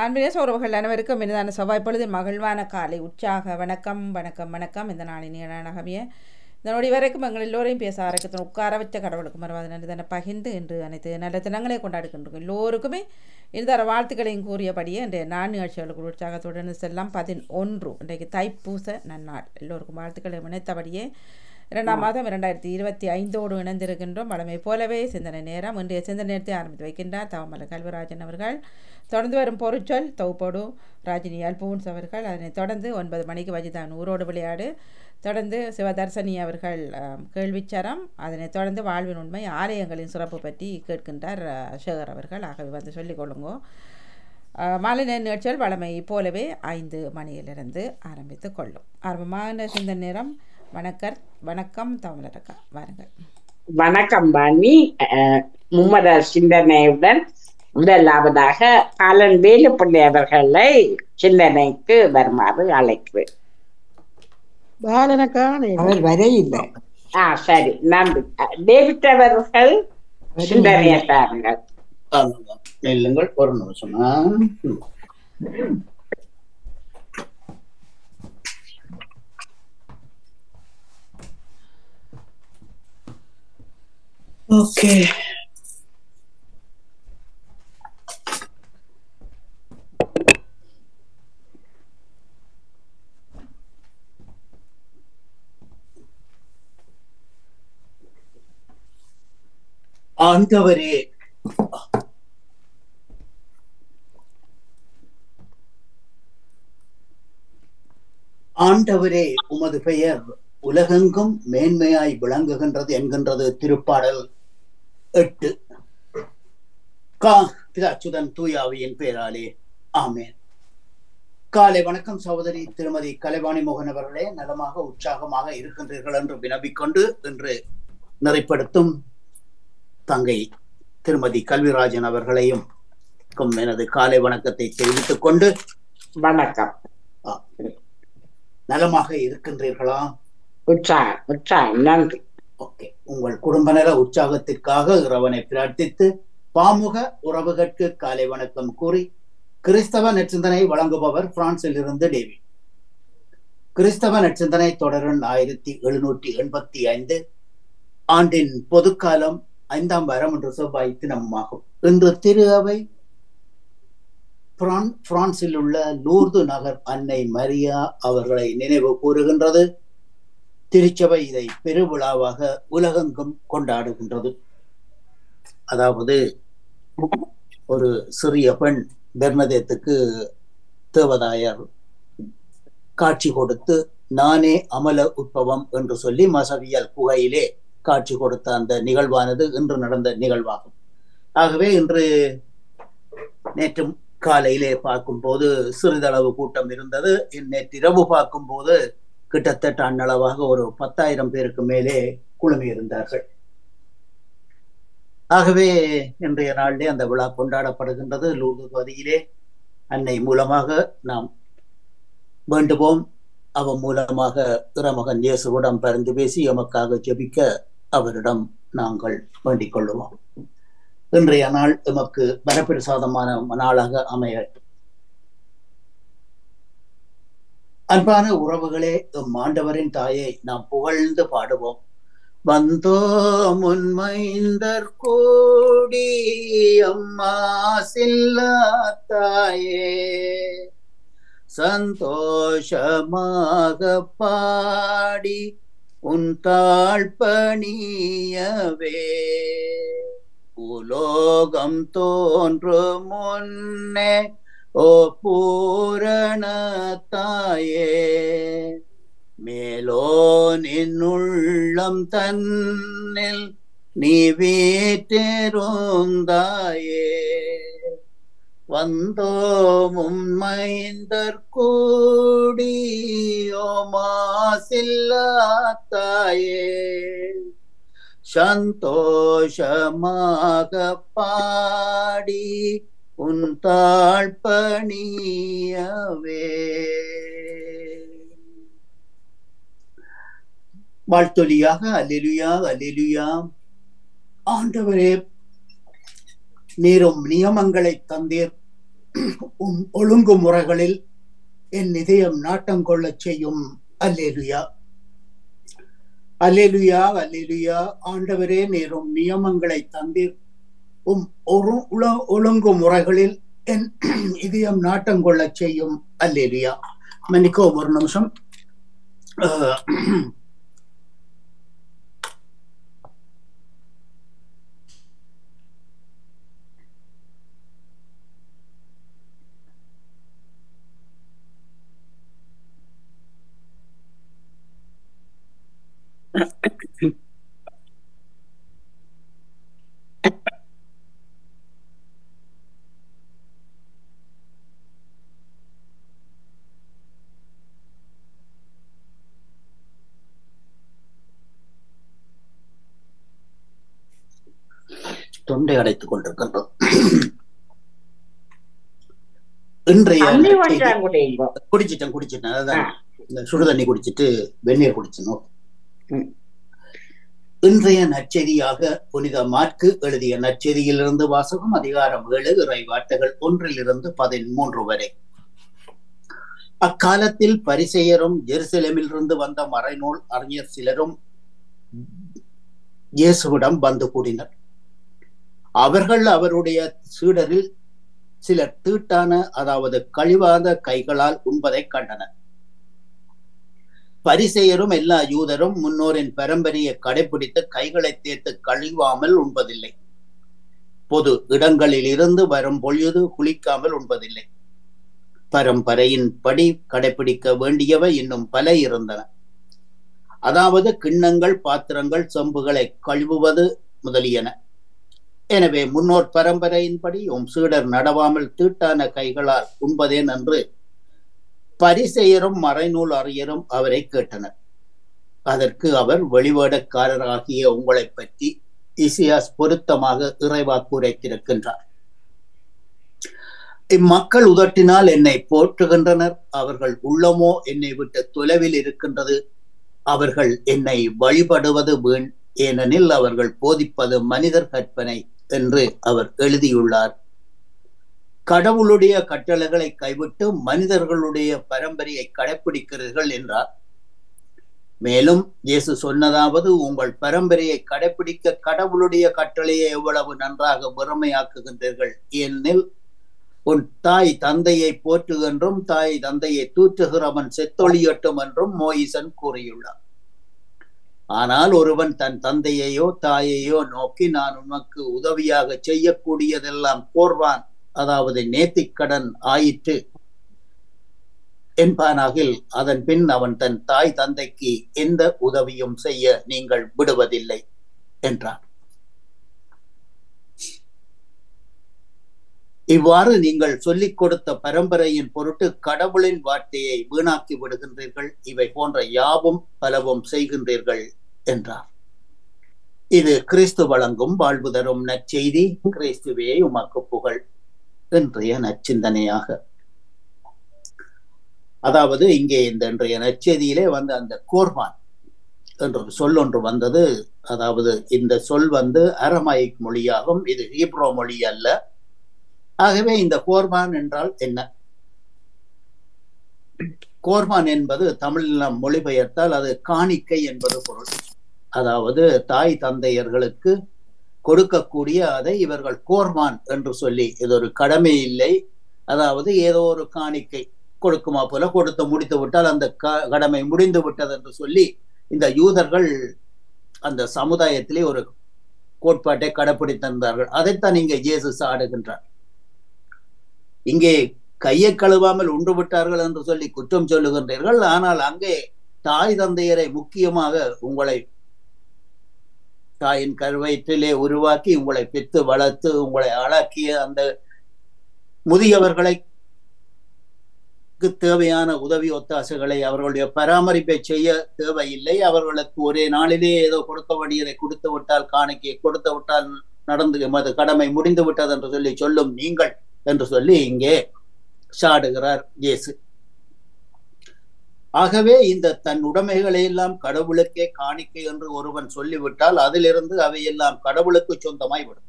ஆன்மீக உறவுகள் அனைவருக்கும் இனிதான செவ்வாய் பொழுது மகிழ்வான காலை உற்சாக வணக்கம் வணக்கம் வணக்கம். இந்த நாளின் நகமிய இதனுடைய வரைக்கும் எங்கள் எல்லோரையும் பேச ஆரம்பித்து உட்கார வச்ச கடவுளுக்கு மறுவாத நன்றி தானே பகிர்ந்து என்று அனைத்து நல்ல தினங்களை கொண்டாடுகின்றோம். எல்லோருக்குமே இந்த வாழ்த்துக்களையும் கூறியபடியே இன்றைய நிகழ்ச்சிகளுக்கு உற்சாகத்துடன் செல்லாம் 11 இன்றைக்கு தைப்பூச நன்னாள். எல்லோருக்கும் வாழ்த்துக்களை இணைத்தபடியே 2ஆம் மாதம் 2025 இணைந்திருக்கின்றோம். வழமை போலவே சிந்தனை நேரம் இன்றைய சிந்தனை நேரத்தை ஆரம்பித்து வைக்கின்றார் தவமல கல்வராஜன் அவர்கள். தொடர்ந்து வரும் பொருட்சொல் தொகுப்போடு ராஜினி அல்போன்ஸ் அவர்கள். அதனைத் தொடர்ந்து 9 மணிக்கு வஜிதான் ஊரோடு விளையாடு. தொடர்ந்து சிவதர்சனி அவர்கள் கேள்விச்சரம். அதனைத் தொடர்ந்து வாழ்வின் உண்மை ஆலயங்களின் சிறப்பு பற்றி கேட்கின்றார் சேகர் அவர்கள். ஆகவே வந்து சொல்லிக் கொள்ளுங்கோ. மாலை நிகழ்ச்சிகள் வழமை போலவே 5 மணியிலிருந்து ஆரம்பித்து கொள்ளும். ஆரம்பமான சிந்தனை நேரம். வணக்கம் தமிழரக்கா, வாருங்கள். வணக்கம் பாணி. மும்மத சிந்தனையுடன் முதலாவதாக பாலன் வேலுப்பிள்ளை அவர்களை சிந்தனைக்கு வருமாறு அழைக்கிறேன். அவர் வர இல்லை. சரி, நன்றி. டேவிட் அவர்கள் சிந்தனையை தாருங்கள். நெல்லுங்கள் ஒரு நிமிஷமா. ஓகே, ஆண்டவரே, ஆண்டவரே உமது பெயர் உலகெங்கும் மேன்மையாய் விளங்குகின்றது என்கின்றது திருப்பாடல் 8. பிதாச்சுதன் தூயாவியின் பெயராலே ஆமேன். காலை வணக்கம் சகோதரி திருமதி கலைவாணி மோகன் அவர்களே. நலமாக உற்சாகமாக இருக்கின்றீர்கள் என்று வினவிக்கொண்டு இன்று நிறைப்படுத்தும் தங்கை திருமதி கல்விராஜன் அவர்களையும் எனது காலை வணக்கத்தை தெரிவித்துக் கொண்டு, வணக்கம். நலமாக இருக்கின்றீர்களா? உற்சாகம், நன்றி. ஓகே, உங்கள் குடும்ப நல உற்சாகத்திற்காக இறைவனை பிரார்த்தித்து பாமுக உறவுகளுக்கு காலை வணக்கம் கூறி கிறிஸ்தவ நற்சிந்தனை வழங்குபவர் பிரான்சில் இருந்து டேவிட். கிறிஸ்தவ நற்சிந்தனை தொடரின் 1785 ஆண்டின் பொதுக்காலம் 5ஆம் வாரம் என்று செவ்வாய் தினமாகும். இன்று திரு அவை பிரான்சில் உள்ள லூர்து நகர் அன்னை மரியா அவர்களை நினைவு கூறுகின்றது. திருச்சபை இதை பெருவிழாவாக உலகெங்கும் கொண்டாடுகின்றது. அதாவது ஒரு சிறிய பெண் பெர்னதேத்துக்கு தேவதாயர் காட்சி கொடுத்து நானே அமல உற்பவம் என்று சொல்லி மசவியல் குகையிலே காட்சி கொடுத்த அந்த நிகழ்வானது இன்று நடந்த நிகழ்வாகும். ஆகவே இன்று நேற்று காலையிலே பார்க்கும் போது சிறிதளவு கூட்டம் இருந்தது. நேற்றிரவு பார்க்கும் போது கிட்டத்தட்ட அன்னளவாக ஒரு 10,000 பேருக்கு மேலே குழுமி இருந்தார்கள். ஆகவே இன்றைய நாளிலே அந்த விழா கொண்டாடப்படுகின்றது. லூர்து பகுதியிலே அன்னை மூலமாக நாம் வேண்டுவோம். அவன் மூலமாக இறைமகன் இயேசுவிடம் பரிந்து பேசி எமக்காக ஜெபிக்க அவரிடம் நாங்கள் வேண்டிக் கொள்ளுவோம். இன்றைய நாள் எமக்கு வரப்பிரசாதமான நாளாக அமைய. அன்பான உறவுகளே, ஆண்டவரின் தாயை நாம் புகழ்ந்து பாடுவோம். வந்தோ முன்மைந்தர் கோடி அம்மா சில்லா தாயே, சந்தோஷமாக பாடி உன் தாழ் பணியவே, உலோகம் தோன்று முன்னே ஓ பூரண தாயே, மேலோனின் உள்ளம் தன்னில் நீ வீற்றிருந்தாயே, வந்தோமும் மைந்தர் கூடி ஓ மாசில்லா தாயே, சந்தோஷமாக பாடி உன் தாழ் பணியவே. வாழ்த்தொலியாக அல்லேலூயா அல்லேலூயா. ஆண்டவரே, நீரும் நியமங்களை தந்தீர், ஒழுங்குமுறைகளில் என் இதயம் நாட்டம் கொள்ளச் செய்யும். அல்லேலுயா, அல்லேலுயா, அல்லேலுயா. ஆண்டவரே, நேரும் நியமங்களை தந்தீர். ஒழுங்குமுறைகளில் என் இதயம் நாட்டம் கொள்ளச் செய்யும். அல்லேலுயா. மன்னிக்கோ, ஒரு நிமிஷம். தொண்டை அடைத்துக் கொண்டிருக்கின்றோம். இன்றைய குடிச்சிட்டேன். அதான் இந்த சுடுதண்ணி குடிச்சிட்டு வெந்நீர் குடிச்சணும். இன்றைய நற்செய்தியாக புனித மாற்கு எழுதிய நற்செய்தியிலிருந்து வாசகம். அதிகாரம் 7, இறை வார்த்தைகள் 1-13 வரை. அக்காலத்தில் பரிசேயரும் ஜெருசலேமிலிருந்து வந்த மறைநூல் அறிஞர் சிலரும் இயேசுவிடம் வந்து கூடினர். அவர்கள் அவருடைய சீடரில் சிலர் தீட்டான, அதாவது கழிவாத கைகளால் உண்பதை கண்டனர். பரிசேயரும் எல்லா யூதரும் முன்னோரின் பரம்பரையை கடைபிடித்து கைகளை தேய்த்து கழுவாமல் உண்பதில்லை. பொது இடங்களில் இருந்து வரும் பொழுது குளிக்காமல் உண்பதில்லை. பரம்பரையின் படி கடைபிடிக்க வேண்டியவை இன்னும் பல இருந்தன. அதாவது கிண்ணங்கள், பாத்திரங்கள், செம்புகளை கழுவுவது முதலியன. எனவே முன்னோர் பரம்பரையின்படி சீடர் நடவாமல் தீட்டான கைகளால் உண்பதே நன்று. பரிசேயரும் மறைநூல் அறிஞரும் அவரை கேட்டனர். அதற்கு அவர், வெளிவேடக்காரராகிய உங்களை பற்றி இசையாஸ் பொருத்தமாக இறைவாக்கு உரைத்திருக்கின்றார். இம்மக்கள் உதட்டினால் என்னை போற்றுகின்றனர், அவர்கள் உள்ளமோ என்னை விட்டு தொலைவில் இருக்கின்றது. அவர்கள் என்னை வழிபடுவது வீண், ஏனெனில் அவர்கள் போதிப்பது மனிதர் கற்பனை என்று அவர் எழுதியுள்ளார். கடவுளுடைய கட்டளைகளை கைவிட்டு மனிதர்களுடைய பரம்பரையை கடைபிடிக்கிறீர்கள் என்றார். மேலும் இயேசு சொன்னதாவது, உங்கள் பரம்பரையை கடைபிடிக்க கடவுளுடைய கட்டளையை எவ்வளவு நன்றாக வெறுமையாக்குகின்றீர்கள். ஏனெனில் உன் தாய் தந்தையை போற்று என்றும் தாய் தந்தையை தூற்றுகிறவன் செத்தொழியட்டும் என்றும் மோயிசன் கூறியுள்ளார். ஆனால் ஒருவன் தன் தந்தையையோ தாயையோ நோக்கி, நான் உனக்கு உதவியாக செய்யக்கூடியதெல்லாம் கோர்வான், அதாவது நேர்த்திக்கடன் ஆயிற்று என்பானாகில், அதன் பின் அவன் தன் தாய் தந்தைக்கு எந்த உதவியும் செய்ய நீங்கள் விடுவதில்லை என்றார். இவ்வாறு நீங்கள் சொல்லிக் கொடுத்த பரம்பரையின் பொருட்டு கடவுளின் வார்த்தையை வீணாக்கி விடுகின்றீர்கள். இவை போன்ற யாவும் பலவும் செய்கின்றீர்கள் என்றார். இது கிறிஸ்து வழங்கும் வாழ்வு தரும் நற்செய்தி. கிறிஸ்துவே உமக்கு புகழ். இன்றைய நற்சிந்தனையாக, அதாவது இங்கே இந்த இன்றைய நற்செய்தியிலே அந்த கோர்பான் என்ற சொல் ஒன்று வந்தது. அதாவது இந்த சொல் அரமாயிக் மொழியாகும், இது ஹீப்ரோ மொழி அல்ல. ஆகவே இந்த கோர்பான் என்றால் என்ன? கோர்பான் என்பது தமிழில் நாம் மொழிபெயர்த்தால் அது காணிக்கை என்பது பொருள். அதாவது தாய் தந்தையர்களுக்கு கொடுக்கக்கூடிய அதை இவர்கள் கோர்பான் என்று சொல்லி, இது ஒரு கடமை இல்லை, அதாவது ஏதோ ஒரு காணிக்கை கொடுக்குமா போல கொடுத்து முடித்து விட்டால் அந்த கடமை முடிந்து விட்டது என்று சொல்லி இந்த யூதர்கள் அந்த சமுதாயத்திலே ஒரு கோட்பாட்டை கடைப்பிடித்திருந்தார்கள். அதைத்தான் இங்கே இயேசு சாடுகின்றார். இங்கே கையை கழுவாமல் உண்டு விட்டார்கள் என்று சொல்லி குற்றம் சொல்லுகின்றீர்கள். ஆனால் அங்கே தாய் தந்தையரை முக்கியமாக உங்களை தாயின் கருவயிற்றிலே உருவாக்கி உங்களை பெற்று வளர்த்து உங்களை ஆளாக்கிய அந்த முதியவர்களை தேவையான உதவி ஒத்தாசைகளை அவர்களுடைய பராமரிப்பை செய்ய தேவையில்லை. அவர்களுக்கு ஒரே நாளிலே ஏதோ கொடுக்க வேண்டியதை கொடுத்து விட்டால், காணிக்கை கொடுத்து விட்டால் நடந்து கடமை முடிந்து விட்டது என்று சொல்லி சொல்லும் நீங்கள் என்று சொல்லி இங்கே சாடுகிறார் இயேசு. ஆகவே இந்த தன் உடைமைகளை எல்லாம் கடவுளுக்கே காணிக்கை என்று ஒருவன் சொல்லிவிட்டால் அதிலிருந்து அவையெல்லாம் கடவுளுக்கு சொந்தமாய் விடும்.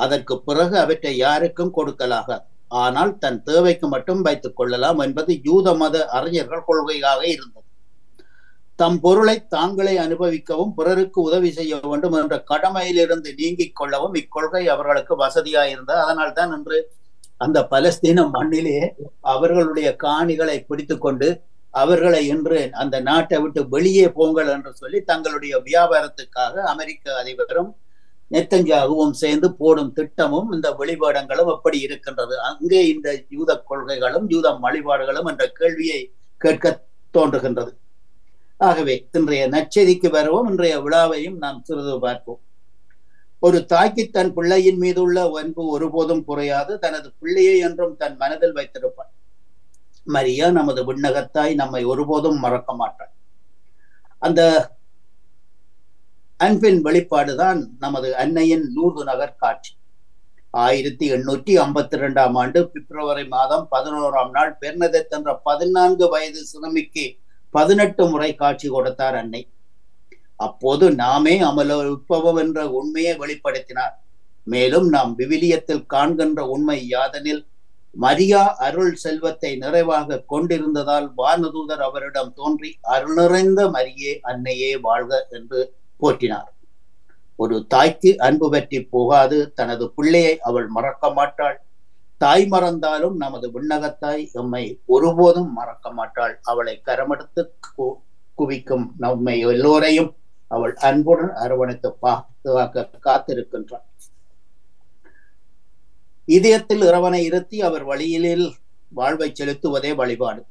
அதற்கு பிறகு அவற்றை யாருக்கும் கொடுக்கலாகாது. ஆனால் தன் தேவைக்கு மட்டும் வைத்துக் கொள்ளலாம் என்பது யூத மத அறிஞர்கள் கொள்கையாக இருந்தது. தம் பொருளை தாங்களே அனுபவிக்கவும் பிறருக்கு உதவி செய்ய வேண்டும் என்ற கடமையிலிருந்து நீங்கிக் கொள்ளவும் இக்கொள்கை அவர்களுக்கு வசதியாயிருந்தது. அதனால் தான் இன்று அந்த பலஸ்தீன மண்ணிலே அவர்களுடைய காணிகளை பிடித்து கொண்டு அவர்களை இன்று அந்த நாட்டை விட்டு வெளியே போங்கள் என்று சொல்லி தங்களுடைய வியாபாரத்துக்காக அமெரிக்க அதிபரும் நெத்தஞ்சாகவும் சேர்ந்து போடும் திட்டமும் இந்த வெளிப்பாடங்களும் எப்படி இருக்கின்றது. அங்கே இந்த யூத கொள்கைகளும் யூத வழிபாடுகளும் என்ற கேள்வியை கேட்க தோன்றுகின்றது. ஆகவே இன்றைய நற்செய்திக்கு வருவோம். இன்றைய விழாவையும் நாம் சிறிது பார்ப்போம். ஒரு தாய்க்கு தன் பிள்ளையின் மீது உள்ள அன்பு ஒருபோதும் குறையாது. தனது பிள்ளையை என்றும் தன் மனதில் வைத்திருப்பாள். மரியா நமது விண்ணகத்தாய் நம்மை ஒருபோதும் மறக்க மாட்டாள். அந்த அன்பின் வெளிப்பாடுதான் நமது அன்னையின் லூர்து நகர் காட்சி. 1852 ஆண்டு பிப்ரவரி மாதம் 11ஆம் நாள் பெர்னதெத் என்ற 14 வயது சிறுமிக்கு 18 முறை காட்சி கொடுத்தார் அன்னை. அப்போது நாமே அமலோற்பவம் என்ற உண்மையை வெளிப்படுத்தினார். மேலும் நாம் விவிலியத்தில் காண்கின்ற உண்மை யாதெனில், மரியா அருள் செல்வத்தை நிறைவாக கொண்டிருந்ததால் வானதூதர் அவரிடம் தோன்றி அருள் நிறைந்த மரியே அன்னையே வாழ்க என்று போற்றினார். ஒரு தாய்க்கு அன்பு பற்றி போகாது. தனது பிள்ளையை அவள் மறக்க மாட்டாள். தாய் மறந்தாலும் நமது விண்ணகத்தாய் நம்மை ஒருபோதும் மறக்க மாட்டாள். அவளை கரமெடுத்து குவிக்கும் நம்மை எல்லோரையும் அவள் அன்புடன் அரவணைத்து பாதுகாக்க காத்திருக்கின்றாள். இதயத்தில் இறைவனை இருத்தி அவர் வழியிலில் வாழ்வை செலுத்துவதே வழிபாடு.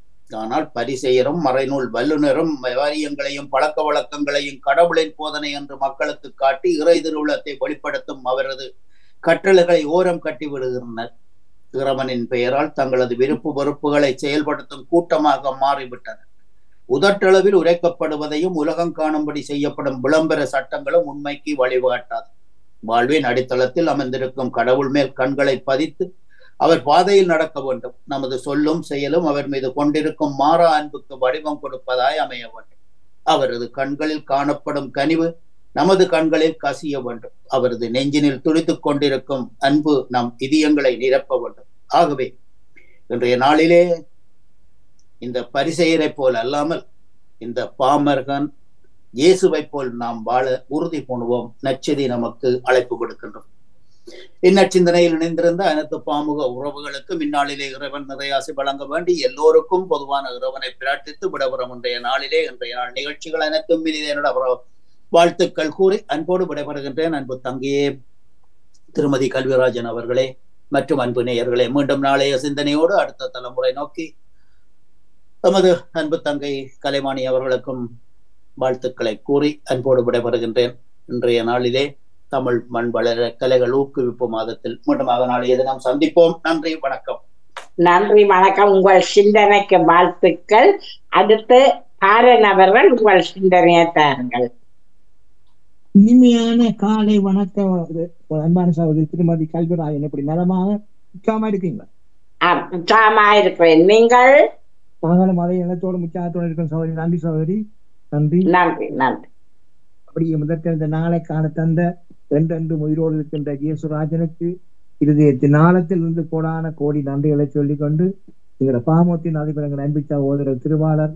ஆனால் பரிசெயரும் மறைநூல் வல்லுநரும் வாரியங்களையும் பழக்க வழக்கங்களையும் கடவுளின் போதனை என்று மக்களுக்கு காட்டி இறை திருவுளத்தை வெளிப்படுத்தும் அவரது கட்டளைகளை ஓரம் கட்டி விடுகின்றனர். இறைவனின் பெயரால் தங்களது விருப்பு வெறுப்புகளை செயல்படுத்தும் கூட்டமாக மாறிவிட்டனர். உதட்டளவில் உரைக்கப்படுவதையும் உலகம் காணும்படி செய்யப்படும் விளம்பர சட்டங்களும் உண்மைக்கு வழிகாட்டாது. வாழ்வின் அடித்தளத்தில் அமர்ந்திருக்கும் கடவுள் மேல் கண்களை பதித்து அவர் பாதையில் நடக்க வேண்டும். நமது சொல்லும் செயலும் அவர் மீது கொண்டிருக்கும் மாறா அன்புக்கு வடிவம் கொடுப்பதாய் அமைய வேண்டும். அவரது கண்களில் காணப்படும் கனிவு நமது கண்களில் கசிய வேண்டும். அவரது நெஞ்சினில் துடித்துக் கொண்டிருக்கும் அன்பு நம் இதயங்களை நிரப்ப வேண்டும். ஆகவே இன்றைய நாளிலே இந்த பரிசெயரை போல் அல்லாமல் இந்த பாமர்கன் இயேசுவை போல் நாம் வாழ உறுதி பூணுவோம். நற்செய்தி நமக்கு அழைப்பு கொடுக்கின்றோம். இந்நச்சிந்தனையில் இணைந்திருந்த அனைத்து பாமுக உறவுகளுக்கு இந்நாளிலே இறைவன் நிறையாசி வழங்க வேண்டி எல்லோருக்கும் பொதுவான இறைவனை பிரார்த்தித்து விடவரும் இன்றைய நாளிலே இன்றைய நாள் நிகழ்ச்சிகள் அனைத்தும் வாழ்த்துக்கள் கூறி அன்போடு விடைபெறுகின்றேன். அன்பு தங்கையே திருமதி கல்விராஜன் அவர்களே மற்றும் அன்பு நேயர்களே, மீண்டும் நாளைய சிந்தனையோடு அடுத்த தலைமுறை நோக்கி தமது அன்பு தங்கை கலைவாணி அவர்களுக்கும் வாழ்த்துக்களை கூறி அன்போடு விடைபெறுகின்றேன். இன்றைய நாளிலே தமிழ் மண் வளர கலைகள் ஊக்குவிப்பு மாதத்தில் மீண்டுமாக நாளைய தினம் சந்திப்போம். நன்றி, வணக்கம். நன்றி, வணக்கம். உங்கள் சிந்தனைக்கு வாழ்த்துக்கள். அடுத்து ஆரன் அவர்கள் உங்கள் சிந்தனையை தாருங்கள். இனிமையான காலை வணக்கம் அன்பான சகோதரி திருமதி கல்விராஜன். எப்படி நலமாக உற்சாகமா இருக்கீங்களா? உற்சாகமா இருக்கிறேன். நீங்கள்? நாங்களும் அதை இனத்தோடு உற்சாகத்தோடு இருக்கிற சகோதரி. நன்றி சகோதரி, நன்றி நன்றி நன்றி. அப்படியே முதற்க இந்த நாளை காண தந்த ரெண்டு உயிரோடு இருக்கின்ற இயேசுராஜனுக்கு இருதயத்தின் ஆழத்தில் இருந்து கோடான கோடி நன்றிகளை சொல்லிக் கொண்டு எங்களோட பாமோத்தின் அதிபரங்கள் அன்பு சகோதரர் திருவாளர்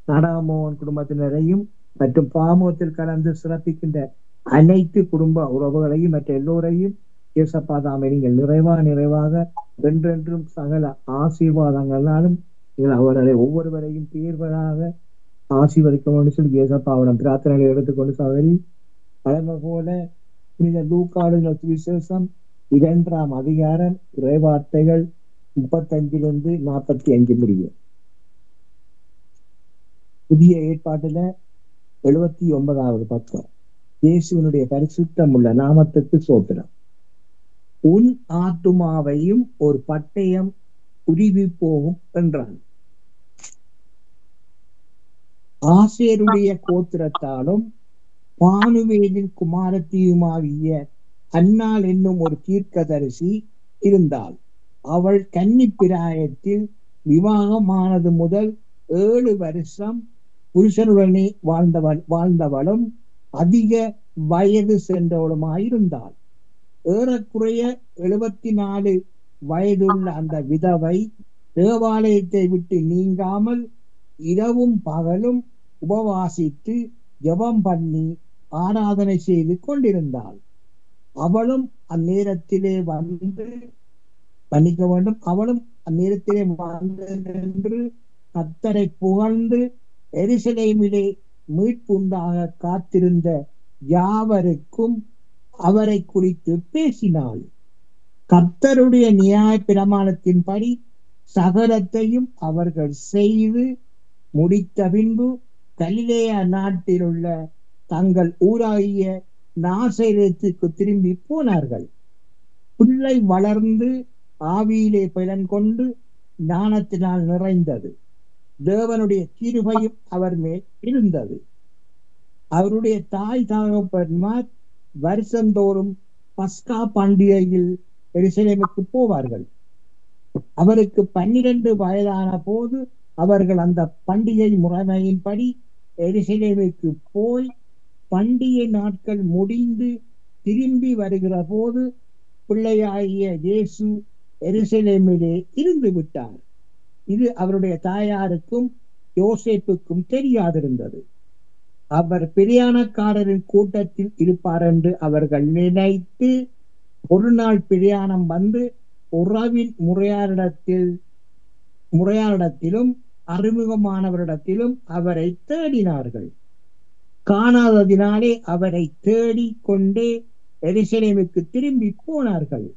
நாடகமோகன் குடும்பத்தினரையும் மற்றும் பாமோத்தில் கலந்து சிறப்பிக்கின்ற அனைத்து குடும்ப உறவுகளையும் மற்ற எல்லோரையும் இயேசப்பா தாமே நீங்கள் நிறைவாக என்றென்றும் சகல ஆசீர்வாதங்களாலும் நீங்கள் அவர்களை ஒவ்வொருவரையும் தீர்வராக ஆசீர்வதிக்கணும்னு சொல்லி இயேசப்பாவிடம் பிரார்த்தனைகளை எடுத்துக்கொண்டு சகோதரி பழமை போல புனித லூக்காடு சுவிசேஷம் 2ஆம் அதிகாரம் இறைவார்த்தைகள் 35 45 முடியும். புதிய ஏற்பாட்டுல 79வது பக்கம். இயேசுவினுடைய பரிசுத்தம் உள்ள நாமத்துக்கு சோத்திரம். உன் ஆத்துமாவையும் ஒரு பட்டயம் உருவி போகும் என்றான். ஆசேருடைய கோத்திரத்தாலும் பானுவேலின் குமாரத்தியுமாகிய அன்னாள் என்னும் ஒரு தீர்க்கதரிசி இருந்தாள். அவள் கன்னி பிராயத்தில் விவாகமானது முதல் 7 வருஷம் புருஷனுடனே வாழ்ந்தவளும் அதிக வயது சென்றவளுமாயிருந்தாள். ஏறக்குறைய 74 வயதுள்ள அந்த விதவை தேவாலயத்தை விட்டு நீங்காமல் இரவும் பகலும் உபவாசித்து ஜெபம் பண்ணி ஆராதனை செய்து கொண்டிருந்தாள். அவளும் அந்நேரத்திலே வந்து மன்னிக்க வேண்டும், அவளும் அந்நேரத்திலே வந்து நின்று கர்த்தரை புகழ்ந்து எருசலேமிலே மீட்புண்டாக காத்திருந்த யாவருக்கும் அவரை குறித்து பேசினாள். கர்த்தருடைய நியாய பிரமாணத்தின்படி சகலத்தையும் அவர்கள் செய்து முடித்த பின்பு கலிலேயா நாட்டில் உள்ள தங்கள் ஊராகிய நாசரேத்துக்கு திரும்பி போனார்கள். பிள்ளை வளர்ந்து ஆவியிலே பலன் கொண்டு ஞானத்தினால் நிறைந்தது. தேவனுடைய கிருபையும் அவர் மேல் இருந்தது. அவருடைய தாய் தகப்பன்மார் வருஷந்தோறும் பஸ்கா பண்டிகையில் எருசலேமுக்கு போவார்கள். அவருக்கு 12 வயதான போது அவர்கள் அந்த பண்டிகை முறைமையின்படி எருசலேமுக்கு போய் பண்டிகை நாட்கள் முடிந்து திரும்பி வருகிற போது பிள்ளையாகிய இயேசு எருசலேமிலே இருந்து விட்டார். இது அவருடைய தாயாருக்கும் யோசேப்புக்கும் தெரியாதிருந்தது. அவர் பிரயாணக்காரரின் கூட்டத்தில் இருப்பார் என்று அவர்கள் நினைத்து ஒரு நாள் பிரயாணம் வந்து உறவின் முறையாரிடத்திலும் அறிமுகமானவரிடத்திலும் அவரை தேடினார்கள். காணாததினாலே அவரை தேடி கொண்டே எருசலேமுக்கு திரும்பி போனார்கள்.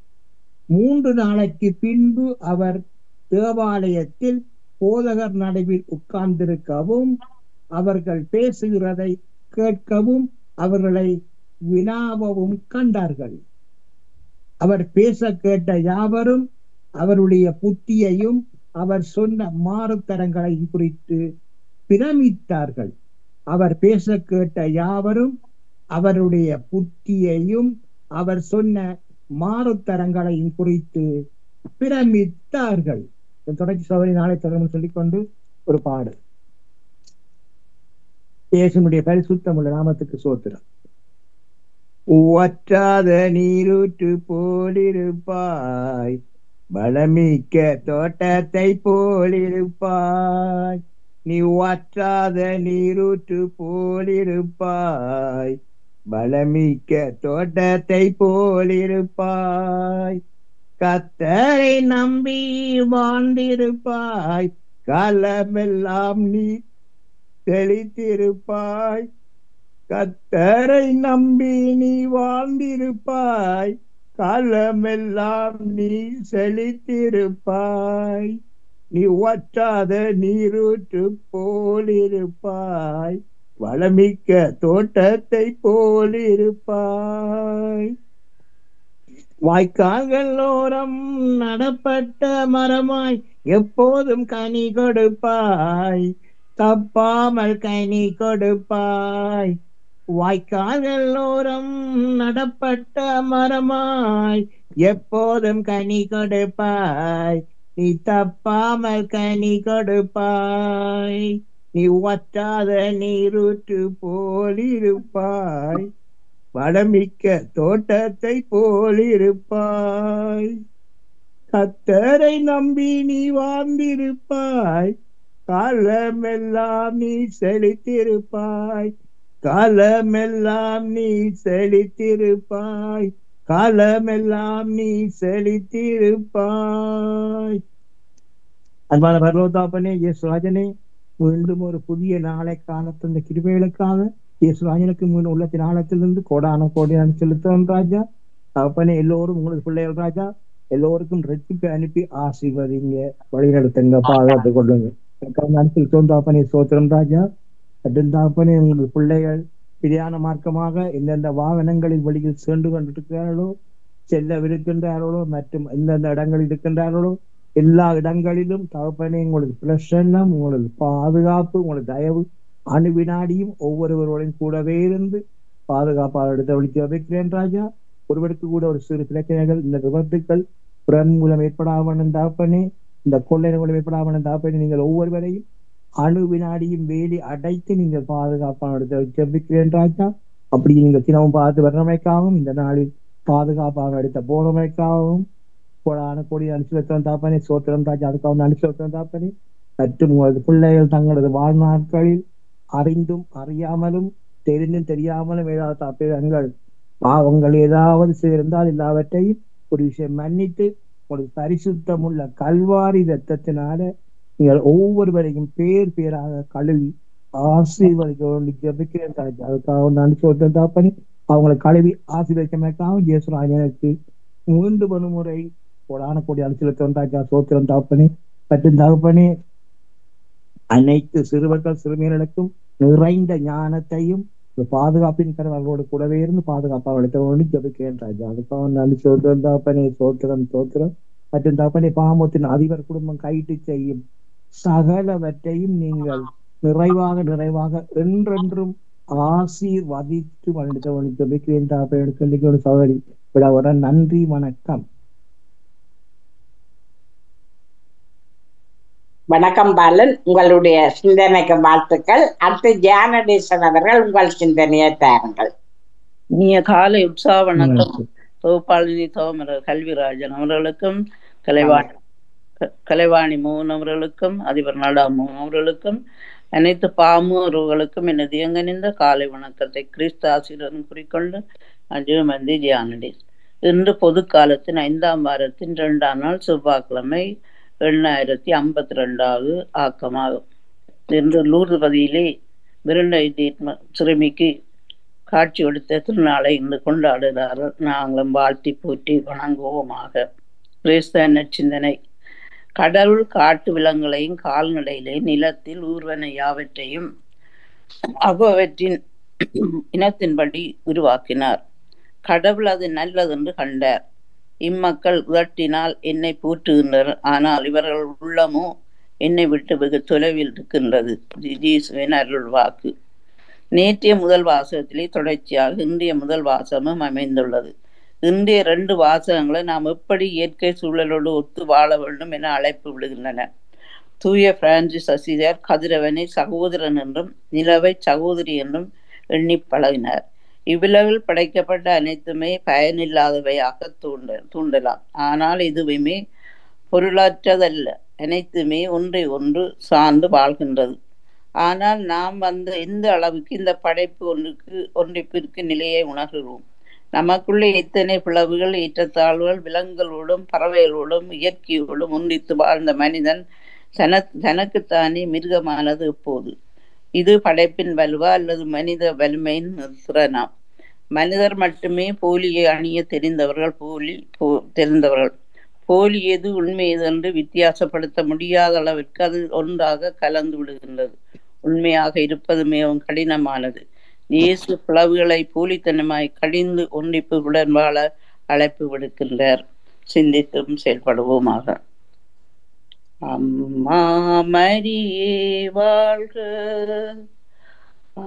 3 நாளைக்கு பின்பு அவர் தேவாலயத்தில் போதகர் நடுவில் உட்கார்ந்திருக்கவும் அவர்கள் பேசுகிறதை கேட்கவும் அவர்களை வினாவவும் கண்டார்கள். அவர் பேச கேட்ட யாவரும் அவருடைய புத்தியையும் அவர் சொன்ன மாறுத்தரங்களையும் குறித்து பிரமித்தார்கள். அவர் பேச கேட்ட யாவரும் அவருடைய புத்தியையும் அவர் சொன்ன மாறுத்தரங்களையும் குறித்து பிரமித்தார்கள். தொடர்ச்சி சோதனை நாளை தொடர்ந்து சொல்லிக்கொண்டு ஒரு பாடு. இயேசுவினுடைய பரிசுத்தமுள்ள நாமத்துக்கு சோத்திரம். வற்றாத நீரூற்று போலிருப்பாய், பலமிக்க தோட்டத்தை போலிருப்பாய். நீ வற்றாத நீரூற்று போலிருப்பாய், பலமிக்க தோட்டத்தை போலிருப்பாய். கர்த்தரை நம்பி வாழ்ந்திருப்பாய், காலமெல்லாம் நீ செழித்திருப்பாய். கர்த்தரை நம்பி நீ வாழ்ந்திருப்பாய், காலமெல்லாம் நீ செழித்திருப்பாய். நீ வற்றாத நீரூற்று போலிருப்பாய், வளமிக்க தோட்டத்தை போலிருப்பாய். வாய்க்கால்கள் ஓரம் நடப்பட்ட மரமாய் எப்போதும் கனி கொடுப்பாய், தப்பாமல் கனி கொடுப்பாய். வாய்க்கால்கள் ஓரம் நடப்பட்ட மரமாய் எப்போதும் கனி கொடுப்பாய், நீ தப்பாமல் கனி கொடுப்பாய். நீ வற்றாத நீரூற்று போலிருப்பாய், வளமிக்க தோட்டத்தை போலிருப்பாய். கர்த்தரை நம்பி நீ வாழ்ந்திருப்பாய், காலமெல்லாம் நீ செழித்திருப்பாய். காலமெல்லாம் நீ செழித்திருப்பாய், காலமெல்லாம் நீ செழித்திருப்பாய். அன்பான பரலோகத்தகப்பனே, இயேசுராஜனே, மீண்டும் ஒரு புதிய நாளை காண தந்த கிருபைகளுக்காக இயேசுராஜனுக்கு மீண்டும் உள்ளத்தின் ஆழத்திலிருந்து கோடான கோடியான செலுத்துவோம் ராஜா. தகப்பனே, எல்லோரும் உங்களுக்கு பிள்ளைகள் ராஜா, எல்லோருக்கும் ரட்சிப்பை அனுப்பி ஆசீர்வதிங்க, வழிநடத்துங்க, பாதுகாத்து கொள்ளுங்க. தகப்பனே சோத்திரம் ராஜா. தகப்பனே, உங்களுக்கு பிள்ளைகள் பிரியான மார்க்கமாக எந்தெந்த வாகனங்களில் வழியில் சென்று கொண்டிருக்கிறார்களோ, செல்லவிருக்கின்றார்களோ, மற்றும் எந்தெந்த இடங்களில் இருக்கின்றார்களோ எல்லா இடங்களிலும் தகப்பனே உங்களுக்கு பிரசன்னம், உங்களுக்கு பாதுகாப்பு, உங்களுக்கு தயவு அணுவினாடியும் ஒவ்வொருவரோடையும் கூடவே இருந்து பாதுகாப்பாக எடுத்து ஒழித்து வைக்கிறேன் ராஜா. ஒருவருக்கு கூட ஒரு சிறு பிரச்சனைகள், இந்த விபத்துக்கள் பிறன் மூலம் ஏற்படாமல் தகப்பனே, இந்த கொள்ளை மூலம் ஏற்படாமல் தகப்பனே, நீங்கள் ஒவ்வொருவரையும் அணு வினாடியும் வேலி அடைத்து நீங்கள் பாதுகாப்பாக எடுத்து வைக்கிறேன் ராஜா. அப்படி நீங்கள் தினமும் பார்த்து வர்றமைக்காகவும் இந்த நாளில் பாதுகாப்பாக எடுத்த போறமைக்காகவும் கோடான கோடி அனுசரித்திரம் தாப்பனே, சோத்திரம் தாச்சு அதுக்காக அனுசரித்திரம் தாப்பனே. மற்றும் உங்களது பிள்ளைகள் தங்களது வாழ்நாட்களில் அறிந்தும் அறியாமலும் தெரிந்தும் தெரியாமலும் ஏதாவது தப்பிதங்கள் பாவங்கள் ஏதாவது செய்திருந்தால் எல்லாவற்றையும் ஒரு விஷயம் மன்னித்து ஒரு பரிசுத்தமுள்ள கல்வாரி ரத்தத்தினால நீங்கள் ஒவ்வொருவரையும் பேர் பேராக கழுவி ஆசீர்வதிக்க ஜெபிக்கிறேன். அதுக்காக அனுசரித்த தாப்பனி அவங்களை கழுவி ஆசீர்வதிக்கமைக்காக இயேசுராஜனுக்கு 3 முறை கோடான கோடி அனுசரித்தம் தாச்சா சோத்திரம் தாப்பனி. மற்றும் தகப்பனே அனைத்து சிறுவர்கள் சிறுமியர்களுக்கும் நிறைந்த ஞானத்தையும் பாதுகாப்பின் கரவர்களோடு கூடவே இருந்து பாதுகாப்பாக வளர்த்த ஜபிக்கிறேன் ராஜா. அதுக்காக நன்றி சோத்திரம் தாப்பனே, சோத்திரம் சோத்திரம். மற்றும் தாப்பனே பாமத்தின் அதிபர் குடும்பம் கைட்டு செய்யும் சகலவற்றையும் நீங்கள் நிறைவாக நிறைவாக என்றென்றும் ஆசீர்வதித்து வளர்த்த ஜபிக்கிறேன் தாப்பனே. சகோதரி விட நன்றி, வணக்கம். வணக்கம் பாலன், உங்களுடைய சிந்தனைக்கு வாழ்த்துக்கள். அடுத்து ஜானடேசன் அவர்கள் உங்கள் சிந்தனையை தாருங்கள். இனிய காலை உற்சாக வணக்கம் தொகுப்பாளினி தோமரர் கல்விராஜன் அவர்களுக்கும், கலைவாணி மோகன் அவர்களுக்கும், அதிபர் நடா மோகன் அவர்களுக்கும், அனைத்து பாமுறவுகளுக்கும் எனது இயங்கனிந்த காலை வணக்கத்தை கிறிஸ்து ஆசீர்வாதம் குறிக்கொண்டு அஜுமந்தி ஜானடேஸ். இன்று பொது காலத்தின் 5ஆம் வாரத்தின் 2ஆம் நாள் செவ்வாய்க்கிழமை 852வது ஆக்கமாகும். இன்று லூர்து பதியிலே விருண்டை சிறுமிக்கு காட்சி கொடுத்த திருநாளை இன்று கொண்டாடுகிறார்கள். நாங்களும் வாழ்த்தி போற்றி வணங்குவோமாக. கிறிஸ்தவ நற்சிந்தனை. கடவுள் காட்டு விலங்குகளையும் கால்நடையிலே நிலத்தில் ஊர்வன யாவற்றையும் அவ்வவற்றின் இனத்தின்படி உருவாக்கினார். கடவுள் அது நல்லதென்று கண்டார். இம்மக்கள் உதட்டினால் என்னை போற்றுகின்றனர், ஆனால் இவர்கள் உள்ளமோ என்னை விட்டு வெகு தொலைவில் இருக்கின்றது. ஜீசுவின் அருள் வாக்கு. நேற்றைய முதல் வாசகத்திலே தொடர்ச்சியாக இன்றைய முதல் வாசகமும் அமைந்துள்ளது. இன்றைய 2 வாசகங்களை நாம் எப்படி இயற்கை சூழலோடு ஒத்து வாழ வேண்டும் என அழைப்பு விடுகின்றன. தூய பிரான்சிஸ் அசிசியார் கதிரவனை சகோதரன் என்றும் நிலவை சகோதரி என்றும் எண்ணி பழகினார். இவ்வுலகில் படைக்கப்பட்ட அனைத்துமே பயனில்லாதவையாக தூண்டலாம். ஆனால் இதுவுமே பொருளற்றதல்ல. அனைத்துமே ஒன்றை ஒன்று சார்ந்து வாழ்கின்றது. ஆனால் நாம் எந்த அளவுக்கு இந்த படைப்பு ஒன்றிப்பிற்கு நிலையை உணர்கிறோம். நமக்குள்ளே எத்தனை பிளவுகள், ஏற்றத்தாழ்வுகள், விலங்குகளோடும் பறவைகளோடும் இயற்கையோடும் ஒன்றித்து வாழ்ந்த மனிதன் தனக்குத்தானே மிருகமானது எப்போது? இது படைப்பின் வலுவா அல்லது மனித வலிமையின் திறனா? மனிதர் மட்டுமே போலியை அணிய தெரிந்தவர்கள். போலி எது உண்மை எது என்று வித்தியாசப்படுத்த முடியாத அளவிற்கு அது ஒன்றாக கலந்து விடுகின்றது. உண்மையாக இருப்பது மிகவும் கடினமானது. இயேசு பிளவுகளை போலித்தனமாய் கடிந்து ஒன்றிப்புடன் வாழ அழைப்பு விடுக்கின்றார். சிந்தித்தும் செயல்படுவோமாக. அம்மா மரியே வாழ்க,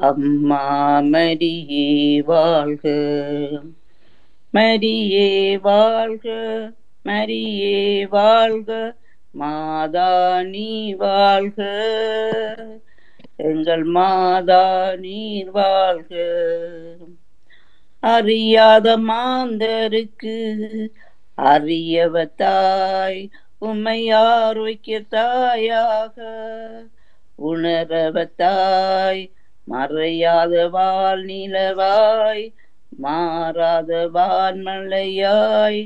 அம்மா மரியே வாழ்க, மரியே வாழ்க, மரியே வாழ்க, மாதா நீ வாழ்க, எங்கள் மாதா நீர் வாழ்க. அறியாத மாந்தருக்கு அறியவத்தாய் உம்மை ஆரோக்கிய தாயாக உணரவத்தாய் மறையாத வால் நிலவாய் மாறாத வான்மலையாய்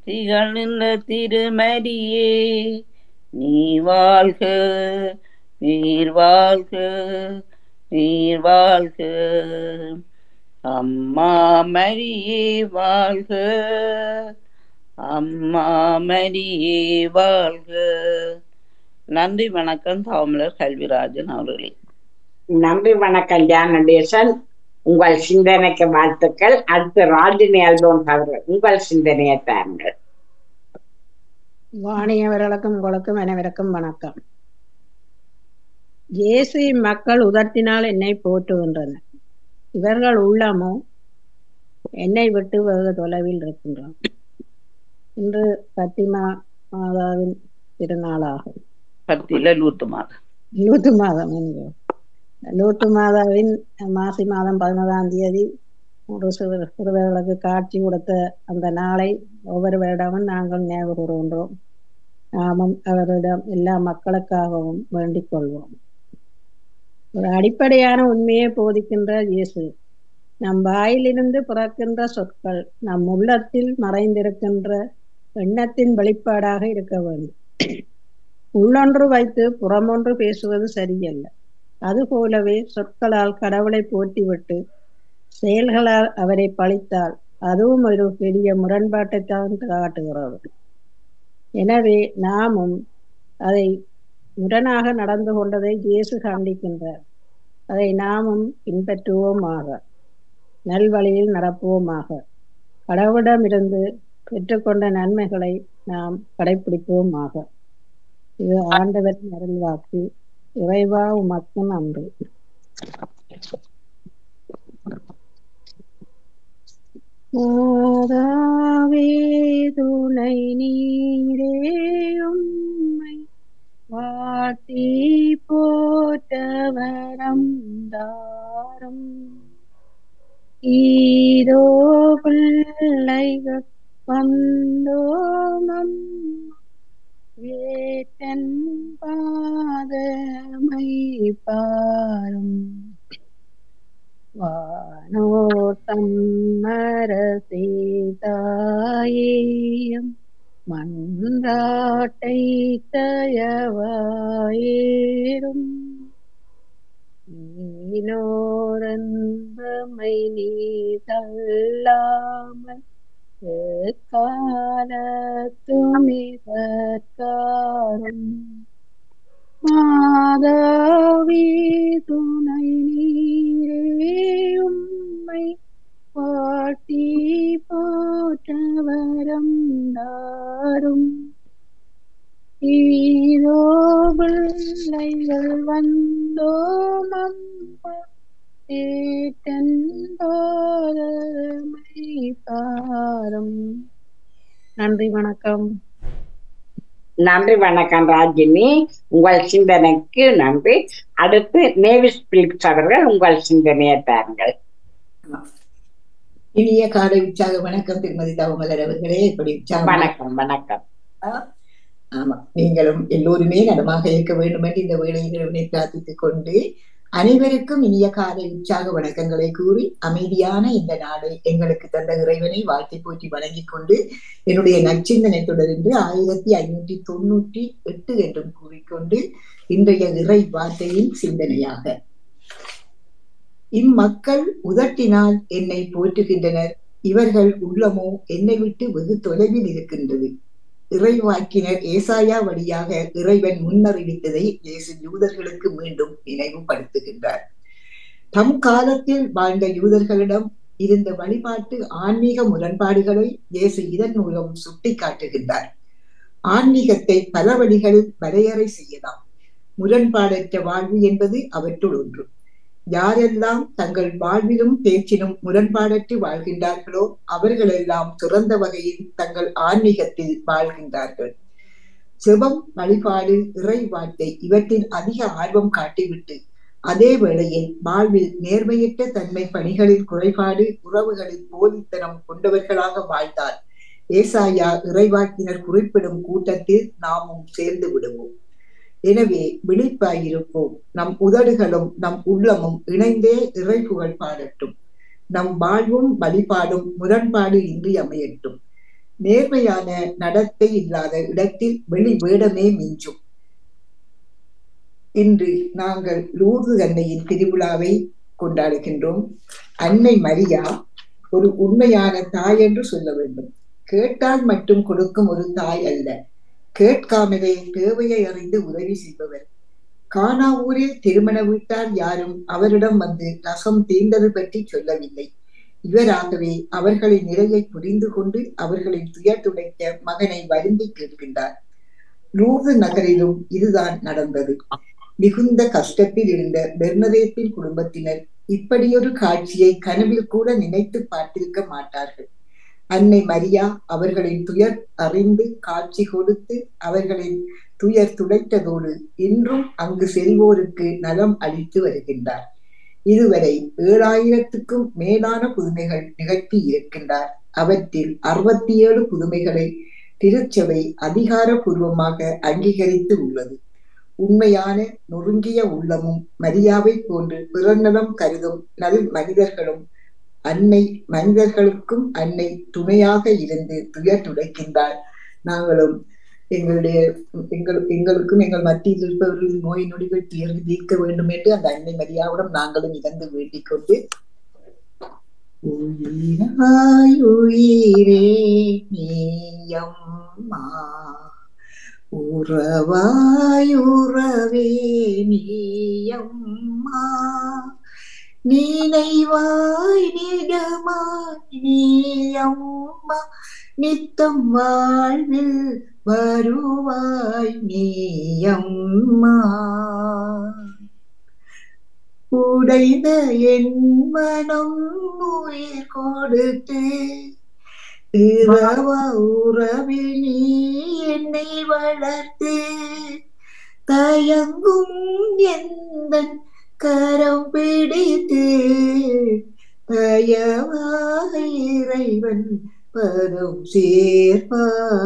திகழ்ந்த திருமரியே நீ வாழ்க, நீர் வாழ்க, நீர் வாழ்க. அம்மா மரியே வாழ்க, அம்மா மரியே வாழ்க. நன்றி, வணக்கம். தாமலர் கல்விராஜன் அவர்களே. நன்றி, வணக்கம் ஜானடேசன். உங்கள் சிந்தனைக்கு வாழ்த்துக்கள். அடுத்து ராஜினி அல்போன்ஸ் அவர்கள் உங்கள் சிந்தனையை தாருங்கள். வாணியவர்களுக்கும் உங்களுக்கும் அனைவருக்கும் வணக்கம். இயேசு மக்கள் உதட்டினால் என்னை போற்றுகின்றனர், இவர்கள் உள்ளமோ என்னை விட்டு வெகு தொலைவில் இருக்கின்றோம். இன்று பத்திமா மாதாவின் திருநாளாகும். லூத்து மாதம் மாசி மாதம் 11ஆம் தேதி ஒரு சிறுவர்களுக்கு காட்சி கொடுத்த அந்த நாளை ஒவ்வொரு வருடமும் நாங்கள் நினைவு கூறுகின்றோம். நாமும் அவரிடம் எல்லா மக்களுக்காகவும் வேண்டிக் கொள்வோம். ஒரு அடிப்படையான உண்மையை போதிக்கின்ற இயேசு, நம் வாயிலிருந்து பிறக்கின்ற சொற்கள் நம் உள்ளத்தில் மறைந்திருக்கின்ற எண்ணத்தின் வெளிப்பாடாக இருக்க வேண்டும். உள்ளொன்று வைத்து புறமொன்று பேசுவது சரியல்ல. அதுபோலவே சொற்களால் கடவுளை போற்றிவிட்டு செயல்களால் அவரை பழித்தால் அதுவும் ஒரு பெரிய முரண்பாட்டைத்தான் காட்டுகிறது. எனவே நாமும் அதை முரணாக நடந்து கொண்டதை இயேசு கண்டிக்கின்றார். அதை நாமும் பின்பற்றுவோமாக, நல்வழியில் நடப்போமாக, கடவுளிடமிருந்து பெற்றுக்கொண்ட நன்மைகளை நாம் கடைபிடிப்போமாக. இது ஆண்டவரின் அருள்வாக்கு. இறைவா உமக்கு நன்றி. மாதாவே துணை நீரே உம்மை வாட்டி போற்றவரம் தாரும். ஈரோ பிள்ளைகள் வந்தோம் வேட்டன் பாதமை பாரும். வானோர் தம்மரசே தாயேயம் மன்றாட்டை தயவாயேரும். நீனோரன்பமை நீ தள்ளாமல் காலத்துமிதற்காரும். மாதாவி துணை நீரே உம்மை பாட்டி போற்றவரம் தாரும். ஈரோ பிள்ளைகள் வந்தோம் அம்மா ஏட்டன் போதமை பாரும். நன்றி, வணக்கம். நன்றி, வணக்கம் ராஜினி. உங்கள் சிந்தனைக்கு நன்றி. அடுத்து நேவிஸ் பிலிப்ஸ் அவர்கள் உங்கள் சிந்தனையை தாருங்கள். இனிய காலை உற்சாக வணக்கம் திருமதி தவமலர் அவர்களே. எப்படி உற்சாகம்? வணக்கம். வணக்கம். ஆமா, நீங்களும் எல்லோருமே நலமாக இருக்க வேண்டும் என்று இந்த வேளையில் பிரார்த்தித்துக் கொண்டு அனைவருக்கும் இனிய காலை உற்சாக வணக்கங்களை கூறி அமைதியான இந்த நாளை எங்களுக்கு தந்த இறைவனை வாழ்த்தி போற்றி வணங்கிக் கொண்டு என்னுடைய நற்சிந்தனை தொடர்ந்து 1598 என்றும் கூறிக்கொண்டு இன்றைய இறை வார்த்தையின் சிந்தனையாக, இம்மக்கள் உதட்டினால் என்னை போற்றுகின்றனர், இவர்கள் உள்ளமோ என்னை விட்டு வெகு தொலைவில் இருக்கின்றது. இறைவாக்கினர் ஏசாயா வழியாக இறைவன் முன்னறிவித்ததை இயேசு யூதர்களுக்கு மீண்டும் நினைவுபடுத்துகின்றார். தம் காலத்தில் வாழ்ந்த யூதர்களிடம் இருந்த வழிபாட்டு ஆன்மீக முரண்பாடுகளை இயேசு இதன் மூலம் சுட்டி காட்டுகின்றார். ஆன்மீகத்தை பல வழிகளில் வரையறை செய்யலாம். முரண்பாடற்ற வாழ்வு என்பது அவற்றுள் ஒன்று. யாரெல்லாம் தங்கள் வாழ்விலும் பேச்சிலும் முரண்பாடற்று வாழ்கின்றார்களோ அவர்களெல்லாம் சிறந்த வகையில் தங்கள் ஆன்மீகத்தில் வாழ்கின்றார்கள். செபம், வழிபாடு, இறை வார்த்தை இவற்றில் அதிக ஆர்வம் காட்டிவிட்டு அதே வேளையில் வாழ்வில் நேர்மையற்ற தன்மை, பணிகளில் குறைபாடு, உறவுகளில் போலித்தனம் கொண்டவர்களாக வாழ்ந்தால் ஏசாயா இறைவாக்கினர் குறிப்பிடும் கூட்டத்தில் நாமும் சேர்ந்து விடுவோம். எனவே விழிப்பாயிருப்போம். நம் உதடுகளும் நம் உள்ளமும் இணைந்தே இறை புகழ் பாடட்டும். நம் வாழ்வும் வழிபாடும் முரண்பாடு இன்றி அமையட்டும். நேர்மையான நடத்தை இல்லாத இடத்தில் வெளி வேடமே மிஞ்சும். இன்று நாங்கள் லூர்து அன்னையின் திருவிழாவை கொண்டாடுகின்றோம். அன்னை மரியா ஒரு உண்மையான தாய் என்று சொல்ல வேண்டும். கேட்டால் மட்டும் கொடுக்கும் ஒரு தாய் அல்ல, கேட்காமலே தேவையை அறிந்து உதவி செய்பவர். கானா ஊரில் திருமண வீட்டார் யாரும் அவரிடம் வந்து ரசம் தீர்ந்தது பற்றி சொல்லவில்லை. இவராகவே அவர்களின் நிலையை புரிந்து கொண்டு அவர்களின் துயர் துடைக்க மகனை வருந்தி கேட்கின்றார். லூர்து நகரிலும் இதுதான் நடந்தது. மிகுந்த கஷ்டத்தில் இருந்த பெர்னதேத்தின் குடும்பத்தினர் இப்படியொரு காட்சியை கனவில் கூட நினைத்து பார்த்திருக்க மாட்டார்கள். அன்னை மரியா அவர்களின் துயர் அறிந்து காட்சி கொடுத்து அவர்களின் துயர் துடைத்ததோடு இன்றும் அங்கு செல்வோருக்கு நலம் அளித்து வருகின்றார். இதுவரை 7000க்கும் மேலான புதுமைகள் நிகழ்த்தி இருக்கின்றார். அவற்றில் 67 புதுமைகளை திருச்சபை அதிகாரபூர்வமாக அங்கீகரித்து உள்ளது. உண்மையான நொறுங்கிய உள்ளமும் மரியாவை போன்று பிறநலம் கருதும் நல் மனிதர்களுக்கும் அன்னை துணையாக இருந்து துயர் துடைக்கின்றார். நாங்களும் எங்களுக்கும் எங்கள் மத்தியில் இருப்பவர்களின் நோய் நொடிகள் தீர்க்க வேண்டும் என்று அந்த அன்னை மரியாவிடம் நாங்களும் இறந்து வேண்டிக் கொண்டு, உயிரே நீயம்மா உறவாயுறவே நீயம்மா நினைவாய் நிஜமாய் நீயம்மா நித்தம் வாழ்வில் வருவாய் நீயம்மா உடைந்த என் மனம் உயிர் கொடுத்து உறவில் நீ என்னை வளர்த்து தயங்கும் எந்தன் கரம் பிடித்து தயவாய் இறைவன் பதம் சேர்ப்பான்.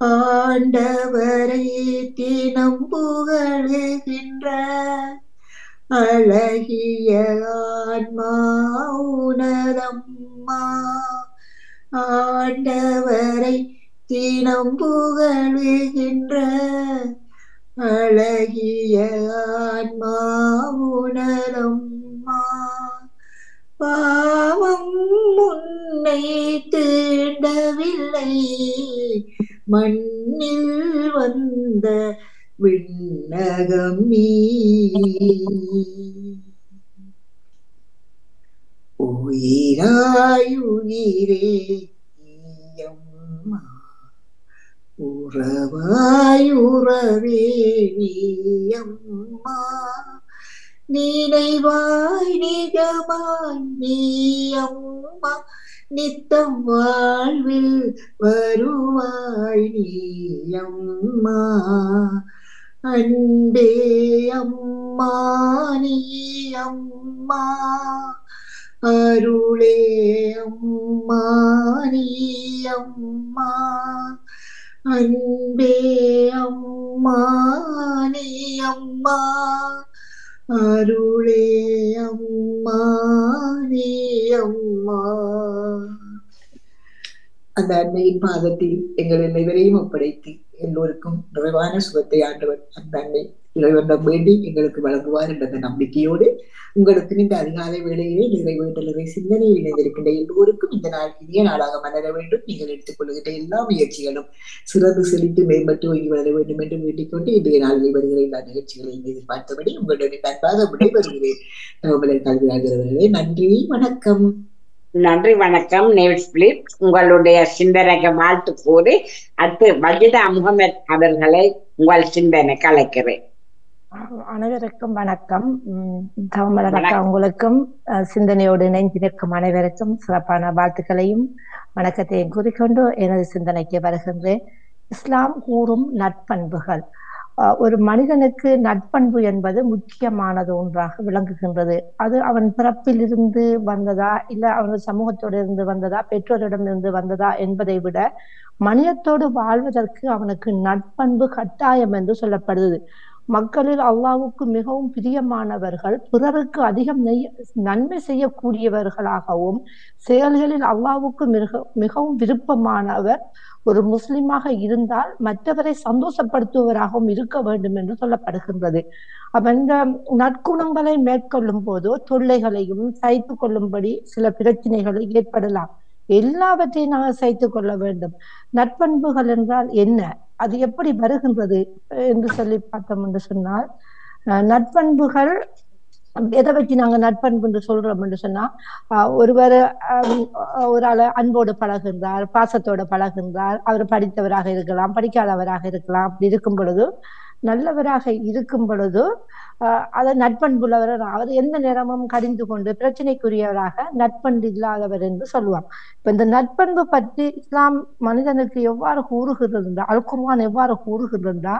ஆண்டவரை தினம் புகழுகின்ற அழகிய ஆன்மா உணரம்மா. ஆண்டவரை தினம் புகழுகின்ற அழகிய ஆன்மா உணரம்மா. பாவம் முன்னை தீண்டவில்லை, மண்ணில் வந்த விண்ணகம் நீ. உயிராயுயிரே நீயம்மா உறவாயுறவே நீயம்மா நினைவாய் நிஜமாய் நீயம்மா நித்தம் வாழ்வில் வருவாய் நீயம்மா. அன்பே அம்மா நீயம்மா அருளே அம்மா நீயம்மா அன்பே அம்மா நீயம்மா அருளே அம்மா நீயம்மா. அந்த அன்னையின் பாதத்தில் எங்கள் அனைவரையும் ஒப்படைத்து எல்லோருக்கும் நிறைவான சுகத்தை ஆண்டவர் அந்த அன்னை இறைவனிடம் வேண்டி எங்களுக்கு வழங்குவார் என்ற நம்பிக்கையோடு உங்களுக்கு இந்த அதிகாலை வேளையிலே நிறைவேற்றலை சிந்தனையில் இணைந்திருக்கின்ற எல்லோருக்கும் இந்த நாள் இனிய நாளாக மலர வேண்டும். நீங்கள் எடுத்துக் கொள்ளுகின்ற எல்லா முயற்சிகளும் சிறந்து செழித்து மேம்பட்டு ஓங்கி வளர வேண்டும் என்று வேண்டிக் கொண்டு இன்றைய நாளில் வருகிற எல்லா நிகழ்ச்சிகளை எதிர்பார்த்தபடி உங்களுடைய அன்பாக விடைபெறுகிறேன். கல்வி ஆகிறவர்களே, நன்றி வணக்கம். நன்றி வணக்கம். நேவ்ஸ் பிலிப் உங்களுடைய சிந்தனைக்கு வாழ்த்து கூறி அடுத்து வஜிதா முகமது அவர்களை உங்கள் சிந்தனைக்கு அழைக்கிறேன். அனைவருக்கும் வணக்கம். தவமலர் உங்களுக்கும் சிந்தனையோடு இணைந்திருக்கும் அனைவருக்கும் சிறப்பான வாழ்த்துக்களையும் வணக்கத்தையும் கூறிக்கொண்டு எனது சிந்தனைக்கு வருகின்றேன். இஸ்லாம் கூறும் நட்பண்புகள். ஒரு மனிதனுக்கு நட்பண்பு என்பது முக்கியமானது ஒன்றாக விளங்குகின்றது. அது அவன் பிறப்பில் இருந்து வந்ததா, இல்ல அவனது சமூகத்தோடு இருந்து வந்ததா, பெற்றோரிடமிருந்து வந்ததா என்பதை விட மனிதத்தோடு வாழ்வதற்கு அவனுக்கு நட்பண்பு கட்டாயம் என்று சொல்லப்படுது. மக்களில் அல்லாஹ்வுக்கு மிகவும் பிரியமானவர்கள், பிறருக்கு அதிகம் நன்மை செய்யக்கூடியவர்களாகவும், செயல்களில் அல்லாஹ்வுக்கு மிகவும் விருப்பமானவர் ஒரு முஸ்லிமாக இருந்தால் மற்றவரை சந்தோஷப்படுத்துவராகவும் இருக்க வேண்டும் என்று சொல்லப்படுகின்றது. அப்ப இந்த நற்குணங்களை மேற்கொள்ளும் போதோ தொல்லைகளையும் சகித்து கொள்ளும்படி சில பிரச்சனைகளை ஏற்படலாம். எல்லாவற்றையும் நாங்கள் சகித்துக் கொள்ள வேண்டும். நட்பண்புகள் என்றால் என்ன, அது எப்படி வருகின்றது என்று சொல்லி பார்த்தோம் என்று சொன்னால், நட்பண்புகள் எதை வச்சு நாங்க நட்பண்பு என்று சொல்றோம் என்று சொன்னா, ஒருவர் ஒரு ஆளை அன்போடு பழகின்றார், பாசத்தோடு பழகின்றார். அவர் படித்தவராக இருக்கலாம், படிக்காதவராக இருக்கலாம். அப்படி இருக்கும் பொழுது, நல்லவராக இருக்கும் பொழுது அதை நட்பண்புள்ளவர், அவர் எந்த நேரமும் கடிந்து கொண்டு பிரச்சனைக்குரியவராக நட்பண்பு இல்லாதவர் என்று சொல்லுவாங்க. இப்ப இந்த நட்பண்பு பற்றி இஸ்லாம் மனிதனுக்கு எவ்வாறு கூறுகிறதா, அல் குர்ஆன் எவ்வாறு கூறுகிறதா,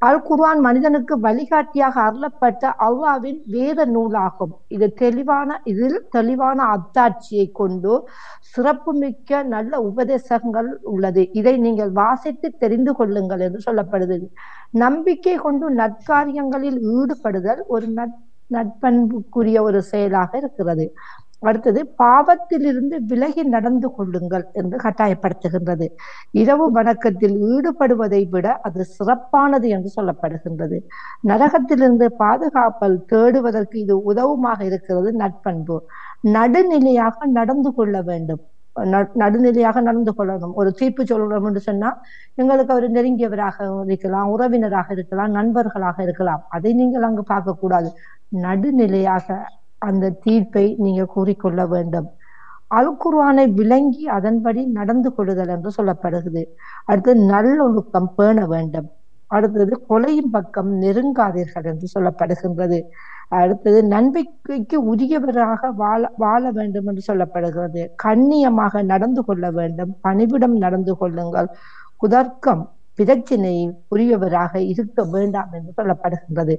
அல் குர்ஆன் மனிதனுக்கு வழிகாட்டியாக அருளப்பட்ட அல்லாஹ்வின் வேத நூலாகும். இதில் தெளிவான அத்தாட்சியை கொண்டு சிறப்புமிக்க நல்ல உபதேசங்கள் உள்ளது. இதை நீங்கள் வாசித்து தெரிந்து கொள்ளுங்கள் என்று சொல்லப்படுது. நம்பிக்கை கொண்டு நற்காரியங்களில் ஈடுபடுதல் ஒரு நட்பண்புக்குரிய ஒரு செயலாக இருக்கிறது. அடுத்தது, பாவத்திலிருந்து விலகி நடந்து கொள்ளுங்கள் என்று கட்டாயப்படுத்துகின்றது. இரவு வணக்கத்தில் ஈடுபடுவதை விட அது சிறப்பானது என்று சொல்லப்படுகின்றது. நரகத்திலிருந்து பாதுகாப்பல் தேடுவதற்கு இது உதவுமாக இருக்கிறது நட்பண்பு. நடுநிலையாக நடந்து கொள்ள வேண்டும். நடுநிலையாக நடந்து கொள்ளணும். ஒரு தீர்ப்பு சொல்லணும் என்று சொன்னா, எங்களுக்கு அவர் நெருங்கியவராக இருக்கலாம், உறவினராக இருக்கலாம், நண்பர்களாக இருக்கலாம். அதை நீங்கள் அங்கு பார்க்கக்கூடாது. நடுநிலையாக அந்த தீர்ப்பை நீங்க கூறிக்கொள்ள வேண்டும். அல் குர்ஆனை விளங்கி அதன்படி நடந்து கொள்ளுதல் என்று சொல்லப்படுகிறது. அடுத்தது, நல்லொழுக்கம் பேண வேண்டும். அடுத்தது, கொலையின் பக்கம் நெருங்காதீர்கள் என்று சொல்லப்படுகின்றது. அடுத்தது, நம்பிக்கைக்கு உரியவராக வாழ வேண்டும் என்று சொல்லப்படுகிறது. கண்ணியமாக நடந்து கொள்ள வேண்டும். பணிவிடம் நடந்து கொள்ளுங்கள். குதர்க்கம் பிரச்சினை உரியவராக இருக்க வேண்டாம் என்று சொல்லப்படுகின்றது.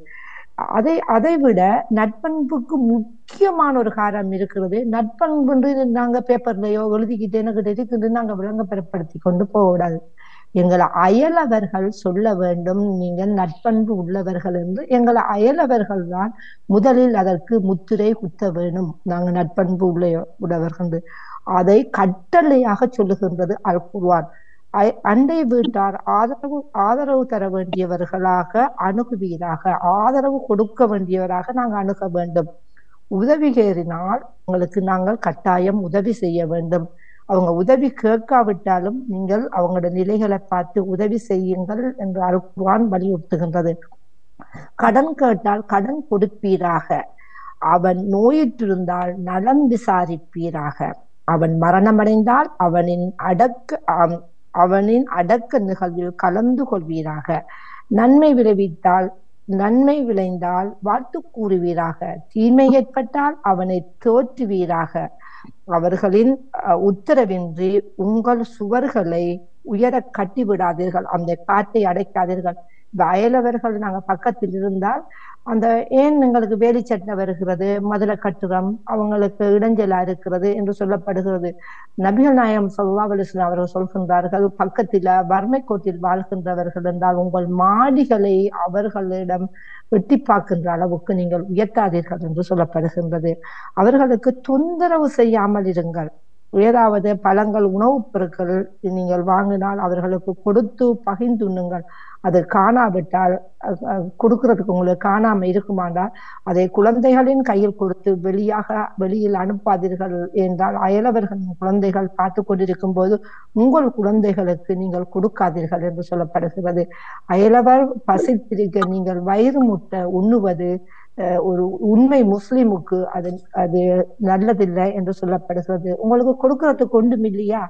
அதை விட நட்பண்புக்கு முக்கியமான ஒரு காரணம் இருக்கிறது. நட்பண்பு நாங்க பேப்பர்லயோ எழுதிக்கிட்டு எனக்கு இருக்குது நாங்க விளங்கப்படுத்தி கொண்டு போகக்கூடாது. எங்களை அயலவர்கள் சொல்ல வேண்டும், நீங்கள் நட்பண்பு உள்ளவர்கள் என்று. எங்களை அயலவர்கள் தான் முதலில் அதற்கு முத்திரை குத்த வேண்டும். நாங்க நட்பண்பு உள்ளவர்கள் அதை கட்டளையாக சொல்லுகின்றது அல் குர்ஆன். அண்டை வீட்டார் ஆதரவு தர வேண்டியவர்களாக அணுகுவீராக, ஆதரவு கொடுக்க வேண்டியவராக நாங்கள் அணுக வேண்டும். உதவி கேறினால் உங்களுக்கு நாங்கள் கட்டாயம் உதவி செய்ய வேண்டும். அவங்க உதவி கேட்காவிட்டாலும் நீங்கள் அவங்களோட நிலைகளை பார்த்து உதவி செய்யுங்கள் என்று அல் குர்ஆன் வலியுறுத்துகின்றது. கடன் கேட்டால் கடன் கொடுப்பீராக. அவன் நோயிற்றிருந்தால் நலம் விசாரிப்பீராக. அவன் மரணமடைந்தால் அவனின் அடக்க நிகழ்வில் கலந்து கொள்வீராக. நன்மை விளைந்தால் வாழ்த்து கூறுவீராக. தீமை ஏற்பட்டால் அவனை தோற்றுவீராக. அவர்களின் உத்தரவின்றி உங்கள் சுவர்களை உயர கட்டிவிடாதீர்கள். அந்த காற்றை அடைக்காதீர்கள். அயலவர்கள் நாங்க பக்கத்தில் இருந்தால் அந்த ஏன் எங்களுக்கு வேலி சட்டை வருகிறது, மதுர கட்டுரம் அவங்களுக்கு இடைஞ்சலா இருக்கிறது என்று சொல்லப்படுகிறது. நபிகள் நாயகம் ஸல்லல்லாஹு அலைஹி வஸல்லம் அவர்கள் சொல்கின்றார்கள், பக்கத்தில வறுமை கோட்டில் வாழ்கின்றவர்கள் என்றால் உங்கள் மாடிகளை அவர்களிடம் வெட்டி பார்க்கின்ற அளவுக்கு நீங்கள் உயர்த்தாதீர்கள் என்று சொல்லப்படுகின்றது. அவர்களுக்கு தொந்தரவு செய்யாமல் இருங்கள். ஏதாவது பழங்கள், உணவுப் பொருட்கள் நீங்கள் வாங்கினால் அவர்களுக்கு கொடுத்து பகிர்ந்துண்ணுங்கள். அது காணாவிட்டால் கொடுக்கறதுக்கு உங்களுக்கு காணாம இருக்குமாண்டால் அதை குழந்தைகளின் கையில் கொடுத்து வெளியில் அனுப்பாதீர்கள் என்றால் அயலவர்களின் குழந்தைகள் பார்த்து கொண்டிருக்கும் போது உங்கள் குழந்தைகளுக்கு நீங்கள் கொடுக்காதீர்கள் என்று சொல்லப்படுகிறது. அயலவர் பசித்திருக்க நீங்கள் வயிறு முட்டை உண்ணுவது ஒரு உண்மை முஸ்லிமுக்கு அது நல்லதில்லை என்று சொல்லப்படுகிறது. உங்களுக்கு கொடுக்கறதுக்கு ஒன்றும் இல்லையா,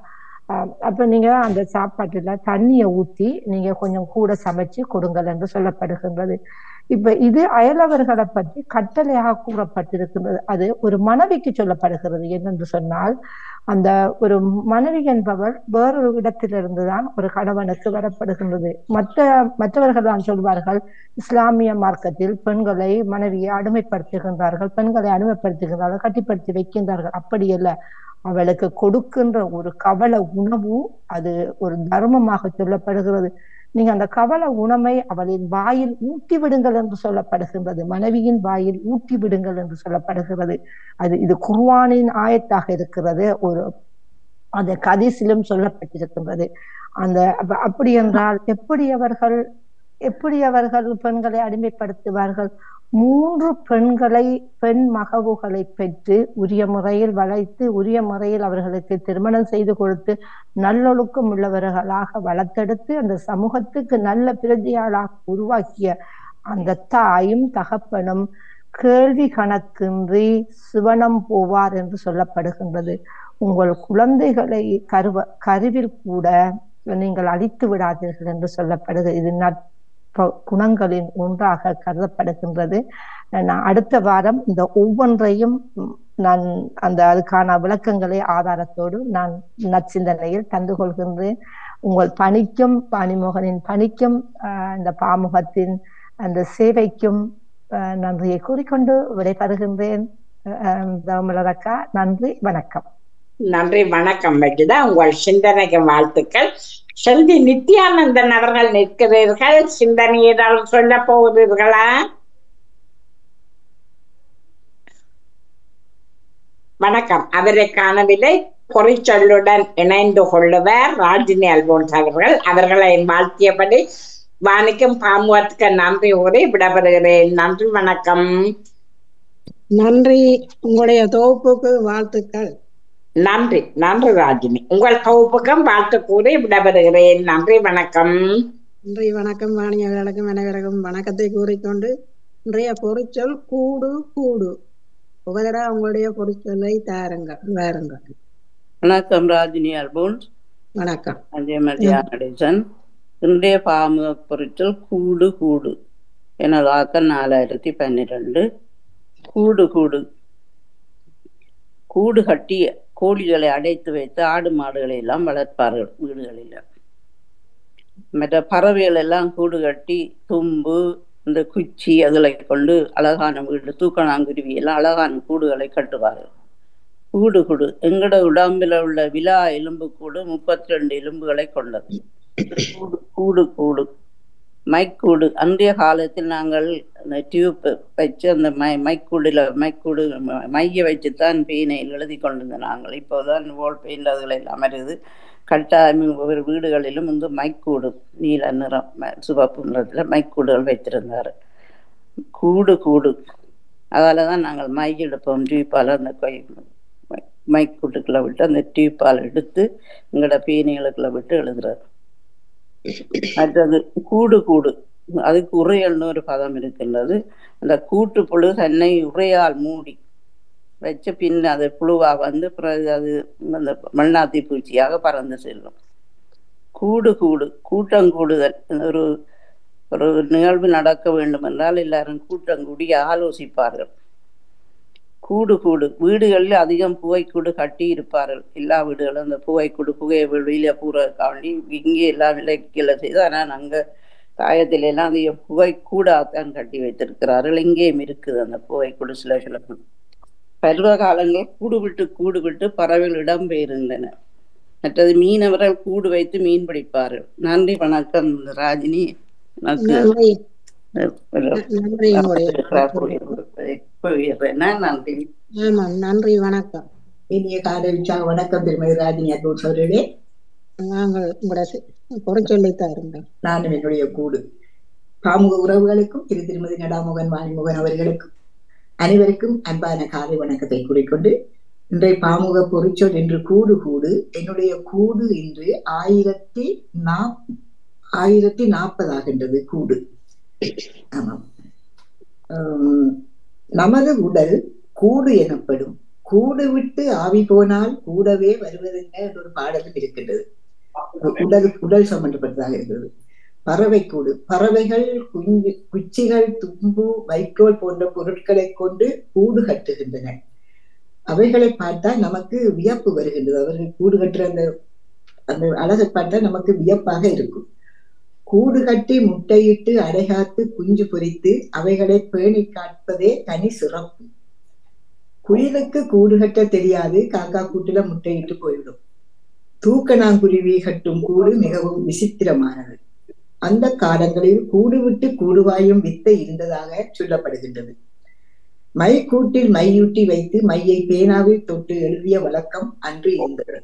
அப்ப நீங்க அந்த சாப்பாட்டுல தண்ணியை ஊத்தி நீங்க கொஞ்சம் கூட சமைச்சு கொடுங்கள் என்று சொல்லப்படுகின்றது. இப்ப இது அயலவர்களை பற்றி கட்டளையாக கூறப்பட்டிருக்கின்றது. அது ஒரு மனைவிக்கு சொல்லப்படுகிறது. என்னென்று சொன்னால், அந்த ஒரு மனைவி என்பவர் வேறொரு இடத்திலிருந்துதான் ஒரு கணவனுக்கு வரப்படுகின்றது. மற்றவர்கள் தான் சொல்வார்கள், இஸ்லாமிய மார்க்கத்தில் பெண்களை மனைவியை அடிமைப்படுத்துகின்றார்கள், பெண்களை அடிமைப்படுத்துகின்றார்கள், கட்டிப்படுத்தி வைக்கின்றார்கள். அப்படி அல்ல. அவளுக்கு கொடுக்கின்ற ஒரு கவல உணவு அது ஒரு தர்மமாக சொல்லப்படுகிறது. நீங்க அந்த கவல உணவை அவளின் வாயில் ஊட்டி விடுங்கள் என்று சொல்லப்படுகின்றது. மனைவியின் வாயில் ஊட்டி விடுங்கள் என்று சொல்லப்படுகிறது. இது குர்ஆனின் ஆயத்தாக இருக்கிறது. அந்த ஹதீஸிலும் சொல்லப்பட்டிருக்கின்றது. அப்படி என்றால் எப்படி அவர்கள் பெண்களை அடிமைப்படுத்துவார்கள்? 3 பெண் மகவுகளை பெற்று உரிய முறையில் வளர்த்து உரிய முறையில் அவர்களுக்கு திருமணம் செய்து கொடுத்து நல்லொழுக்கம் உள்ளவர்களாக வளர்த்தெடுத்து அந்த சமூகத்துக்கு நல்ல பிரதியாளாக உருவாக்கிய அந்த தாயும் தகப்பனும் கேள்வி கணக்கின்றி சிவனம் போவார் என்று சொல்லப்படுகின்றது. உங்கள் குழந்தைகளை கருவில் கூட நீங்கள் அழித்து விடாதீர்கள் என்று சொல்லப்படுகிறது. இது குணங்களின் ஒன்றாக கருதப்படுகின்றது. நான் அடுத்த வாரம் இந்த ஒவ்வொன்றையும் நான் அதுக்கான விளக்கங்களை ஆதாரத்தோடு நான் நற்சிந்தனையில் தந்து கொள்கின்றேன். உங்கள் பணிக்கும் பாணிமோகனின் பணிக்கும் இந்த பாமுகத்தின் அந்த சேவைக்கும் நன்றியை கூறிக்கொண்டு விடைபெறுகின்றேன். தவமலரக்கா, நன்றி, வணக்கம். நன்றி, வணக்கம் வஜிதா. உங்கள் சிந்தனைக்கு வாழ்த்துக்கள். செல்வி நித்யானந்தன் அவர்கள் நிற்கிறீர்கள். சிந்தனை ஏதாவது சொல்ல போகிறீர்களா? வணக்கம். அவரை காணவில்லை. பொறிச்சொல்லுடன் இணைந்து கொள்ளுவார் ராஜினி அல்போன்ஸ் அவர்கள். அவர்களை வாழ்த்தியபடி வாணிக்கும் பாமுகத்துக்கு நன்றி கூறி விடப்படுகிறேன். நன்றி, வணக்கம். நன்றி. உங்களுடைய தொகுப்புக்கு வாழ்த்துக்கள். நன்றி, நன்றி ராஜினி. உங்கள் தொகுப்புக்கும் வாழ்த்து கூறி விடப்படுகிறேன். நன்றி, வணக்கம். நன்றி, வணக்கம். வாணி அவர்களுக்கும் அனைவருக்கும் வணக்கத்தை கூறிக்கொண்டு இன்றைய பொறிச்சொல் கூடு கூடு. உபதரா உங்களுடைய பொறிச்சொல்லை வாருங்கள். வணக்கம் ராஜினி அல்போன்ஸ். வணக்கம். நடேசன். இன்றைய பாமுக பொறிச்சொல் கூடு கூடு. எனது ஆக்கம் 4012. கூடு கூடு. கூடு கட்டிய கோழிகளை அடைத்து வைத்து ஆடு மாடுகளை எல்லாம் வளர்ப்பார்கள் வீடுகளில். மற்ற பறவைகள் எல்லாம் கூடு கட்டி தும்பு, இந்த குச்சி அதில் கொண்டு அழகான வீடு, தூக்கணாங்குருவி எல்லாம் அழகான கூடுகளை கட்டுவார்கள். கூடு கூடு. எங்கட உடம்பில் உள்ள விலா எலும்பு கூடு 32 எலும்புகளை கொண்டது. கூடு கூடு கூடு. மைக்கூடு. அன்றைய காலத்தில் நாங்கள் அந்த டியூப் வச்சு அந்த மைக்கூடு மைய வச்சுத்தான் பெயினையில் எழுதி கொண்டிருந்த நாங்கள். இப்போதான் வால் பெயிண்ட் அதுகளை எல்லாம் வருது. கட்டாயம் ஒவ்வொரு வீடுகளிலும் வந்து மைக்கூடு, நீல நிறம் சிவப்பு நிறத்தில் மைக்கூடுகள் வைத்திருந்தார். கூடு கூடு. அதால தான் நாங்கள் மை எடுப்போம். டியூப்பால் அந்த மைக்கூட்டுக்குள்ளே விட்டு அந்த டியூப்பால் எடுத்து எங்களோட பெயினைகளுக்குள்ள விட்டு எழுதுறாரு. மற்றது கூடு கூடு. அதுக்கு உரையல்னு ஒரு பதம் இருக்கின்றது. அந்த கூட்டு புழு தன்னை உரையால் மூடி வச்சு பின் அது புழுவா வந்து பிறகு அது அந்த மண்ணாத்தி பூச்சியாக பறந்து செல்லும். கூடு கூடு. கூட்டம் கூடுதல். ஒரு நிகழ்வு நடக்க வேண்டும் என்றால் எல்லாரும் கூட்டம் கூடி ஆலோசிப்பார்கள். கூடு கூடு. வீடுகளில் அதிகம் புகைக்கூடு கட்டி இருப்பார்கள். எல்லா வீடுகளும் அந்த புகையை வெளியில பூரக்காண்டி இங்கே எல்லாம் விலைக்கில செய்து, ஆனால் அங்கே தாயத்தில எல்லாம் அதிகம் புகைக்கூடாத்தான் கட்டி வைத்திருக்கிறார்கள். இங்கேயும் இருக்குது அந்த புகைக்கூடு. சில பருவ காலங்களில் கூடு விட்டு பறவைகள் இடம்பெயர்கின்றன. மற்றது மீனவர்கள் கூடு வைத்து மீன் பிடிப்பார்கள். நன்றி, வணக்கம் ராஜினி. நன்றி. வணக்கம். இனிய காலை உற்சாக வணக்கம் திருமதி ராஜினி அல்போன்ஸ் அவர்களே. நாங்கள் உங்களுடைய பொறிச்சொல்லை தாருங்கள். நானும் என்னுடைய கூடு. பாமுக உறவுகளுக்கும் திருமதி நடாமுகன் வாணிமுகன் அவர்களுக்கும் அனைவருக்கும் அன்பான காலை வணக்கத்தை கூறிக்கொண்டு இன்றைய பாமுக பொறிச்சொல் என்று கூடு கூடு. என்னுடைய கூடு இன்று 1040 ஆகின்றது கூடு. ஆமாம். நமது உடல் கூடு எனப்படும். கூடு விட்டு ஆவி போனால் கூடவே வருவதென்ன என்ற ஒரு பாடலும் இருக்கின்றது. உடல் சம்பந்தப்பட்டதாக இருக்கிறது. பறவை கூடு. பறவைகள் குச்சிகள், தும்பு, வைக்கோல் போன்ற பொருட்களை கொண்டு கூடு கட்டுகின்றன. அவைகளை பார்த்தா நமக்கு வியப்பு வருகின்றது. அவர்கள் கூடு கட்டுற அந்த அழகை பார்த்தா நமக்கு வியப்பாக இருக்கும். கூடு கட்டி முட்டையிட்டு அடைகாத்து குஞ்சு பொரித்து அவைகளை பேணி காப்பதே தனி சிறப்பு. குயிலுக்கு கூடு கட்ட தெரியாது. காக்கா கூட்டுல முட்டையிட்டு போய்விடும். தூக்கணாங்குருவி கட்டும் கூடு மிகவும் விசித்திரமானது. அந்த காலங்களில் கூடு விட்டு கூடுவாயும் வித்தை இருந்ததாக சொல்லப்படுகின்றது. மைக்கூட்டில் மையூட்டி வைத்து மையை பேனாவில் தொட்டு எழுதிய வழக்கம் அன்று இருந்தது.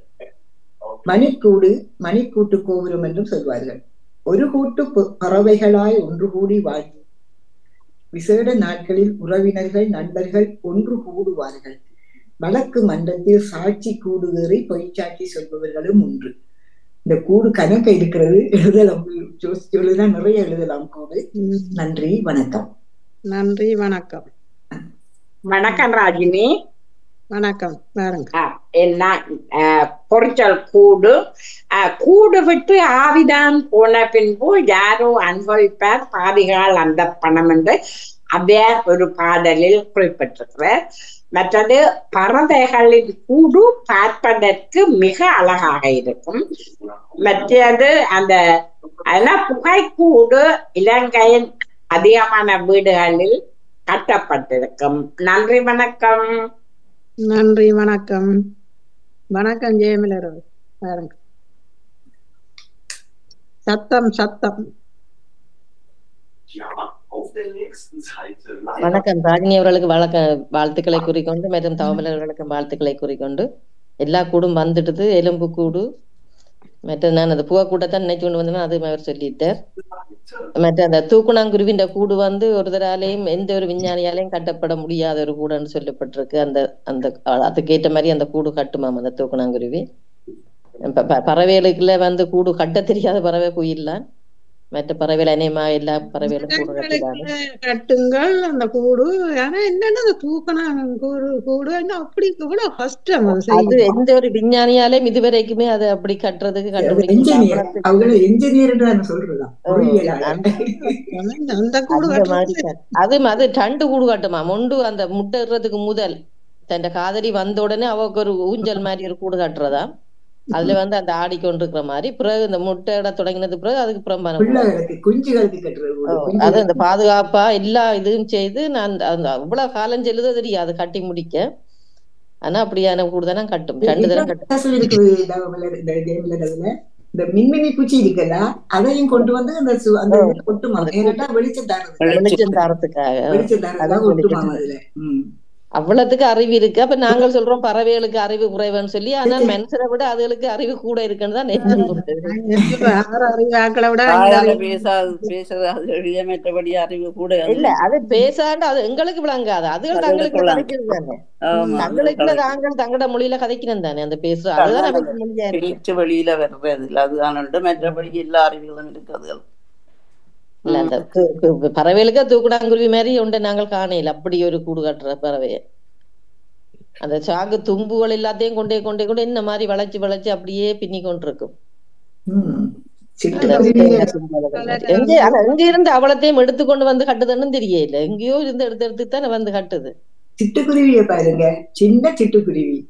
மணிக்கூட்டு கோபுரம் என்றும் சொல்வார்கள். ஒரு கூட்டு பறவைகளாய் ஒன்று கூடி வாழ்ந்து விசேட நாட்களில் உறவினர்கள் நண்பர்கள் ஒன்று கூடுவார்கள். வழக்கு மன்றத்தில் சாட்சி கூடு ஏறி பொய்ச்சாட்சி சொல்பவர்களும் உண்டு. இந்த கூடு கணக்க இருக்கிறது. எழுதலாம், எழுதலாம், நிறைய எழுதலாம் கூடு. நன்றி, வணக்கம். நன்றி, வணக்கம். வணக்கம் ராஜினி. வணக்கம். என்ன பொறிச்சல் கூடு. கூடு விட்டு ஆவிதான் போன பின்பு யாரோ அனுபவிப்பார் பாவிகால் அந்த பணம் என்று அதே ஒரு பாடலில் குறிப்பிட்டிருக்கிறார். மற்றது பறவைகளின் கூடு பார்ப்பதற்கு மிக அழகாக இருக்கும். மற்றது அந்த புகைக்கூடு இலங்கையின் அதிகமான வீடுகளில் கட்டப்பட்டிருக்கும். நன்றி, வணக்கம். நன்றி, வணக்கம். வணக்கம் ஜெயமலர். பாருங்க சத்தம். வணக்கம் ராகினி அவர்களுக்கு வாழ்த்துக்களை கூறிக்கொண்டு மற்றும் தவமலர்களுக்கு வாழ்த்துக்களை கூறிக்கொண்டு எல்லா கூடும் வந்துடுது. எலும்பு கூடு மற்ற நான் அந்த புகை கூட்டத்தான் நினைச்சு கொண்டு வந்தேன். அதுவும் அவர் சொல்லிட்டார். மற்ற அந்த தூக்குணாங்குருவின் கூடு ஒரு தராலையும் எந்த ஒரு விஞ்ஞானியாலையும் கட்டப்பட முடியாத ஒரு கூடுன்னு சொல்லப்பட்டிருக்கு. அந்த அதுக்கேற்ற மாதிரி அந்த கூடு கட்டுமாம் அந்த தூக்குணாங்குருவி. பறவைகளுக்குள்ள கூடு கட்ட தெரியாத பறவை குயில்லாம். மற்ற பறவைகள் அநேகமா எல்லா பறவைகளும் கூடு கட்டுங்கள் அந்த கூடு. ஆனா என்னன்னா அந்த கூடு அப்படி கூட கஷ்டம். அது எந்த ஒரு விஞ்ஞானியாலையும் இதுவரைக்குமே அது அப்படி கட்டுறதுக்கு கண்டுபிடிக்க அது டண்டு கூடு கட்டுமா. மொண்டு அந்த முட்டை இடுறதுக்கு முதல் தன் காதலி வந்த உடனே அவக்கு ஒரு ஊஞ்சல் மாதிரி ஒரு கூடு கட்டுறதா. அதுல அந்த ஆடிக்கொண்டிருக்கிற மாதிரி பிறகு இந்த முட்டை இட தொடங்கினது பிறகு அதுக்கு புறம்பான அது அந்த பாதுகாப்பா எல்லா இதுவும் செய்து நான் அவ்வளவு காலம் செல்லுதோ தெரியாது கட்டி முடிக்க. ஆனா அப்படியான கூடுதானா கட்டும். 2 தடவை கட்டும். இந்த மின்மினி பூச்சி இருக்கல அதையும் கொண்டு வந்து வெளிச்சம் தாரத்துக்காக அவ்வளவுக்கு அறிவு இருக்கு. அப்ப நாங்கள் சொல்றோம் பறவைகளுக்கு அறிவு குறைவுன்னு சொல்லி. ஆனால் மனுஷரை விட அதுகளுக்கு அறிவு கூட இருக்குன்னு தான் மற்றபடி அறிவு கூட இல்ல. அது பேசாண்டு அது எங்களுக்கு விளங்காது. அதுகள் தங்களுக்கு கதைக்கிறது தானே. தங்களுக்குள்ள தாங்கள் தங்களோட மொழியில கதைக்கணும் தானே அந்த பேசுற. அதுதான் பேச்சு வழியில வர்றது இல்லை. அதுதான் மற்றபடி எல்லா அறிவுகளும் இருக்குது. இல்ல அந்த பறவைகளுக்கு தூக்குடாங்குருவி மாதிரி உண்டு நாங்கள் காணையில அப்படி ஒரு கூடு கட்டுற பறவைய. அந்த சாகு தும்புகள் எல்லாத்தையும் கொண்டே என்ன மாதிரி வளைச்சு அப்படியே பின்னி கொண்டிருக்கும். எங்க இருந்து அவ்வளத்தையும் எடுத்துக்கொண்டு கட்டுதுன்னு தெரியல. எங்கேயோ இருந்து எடுத்து தானே கட்டுது. சிட்டுக்குருவியை பாருங்க, சின்ன சிட்டுக்குருவி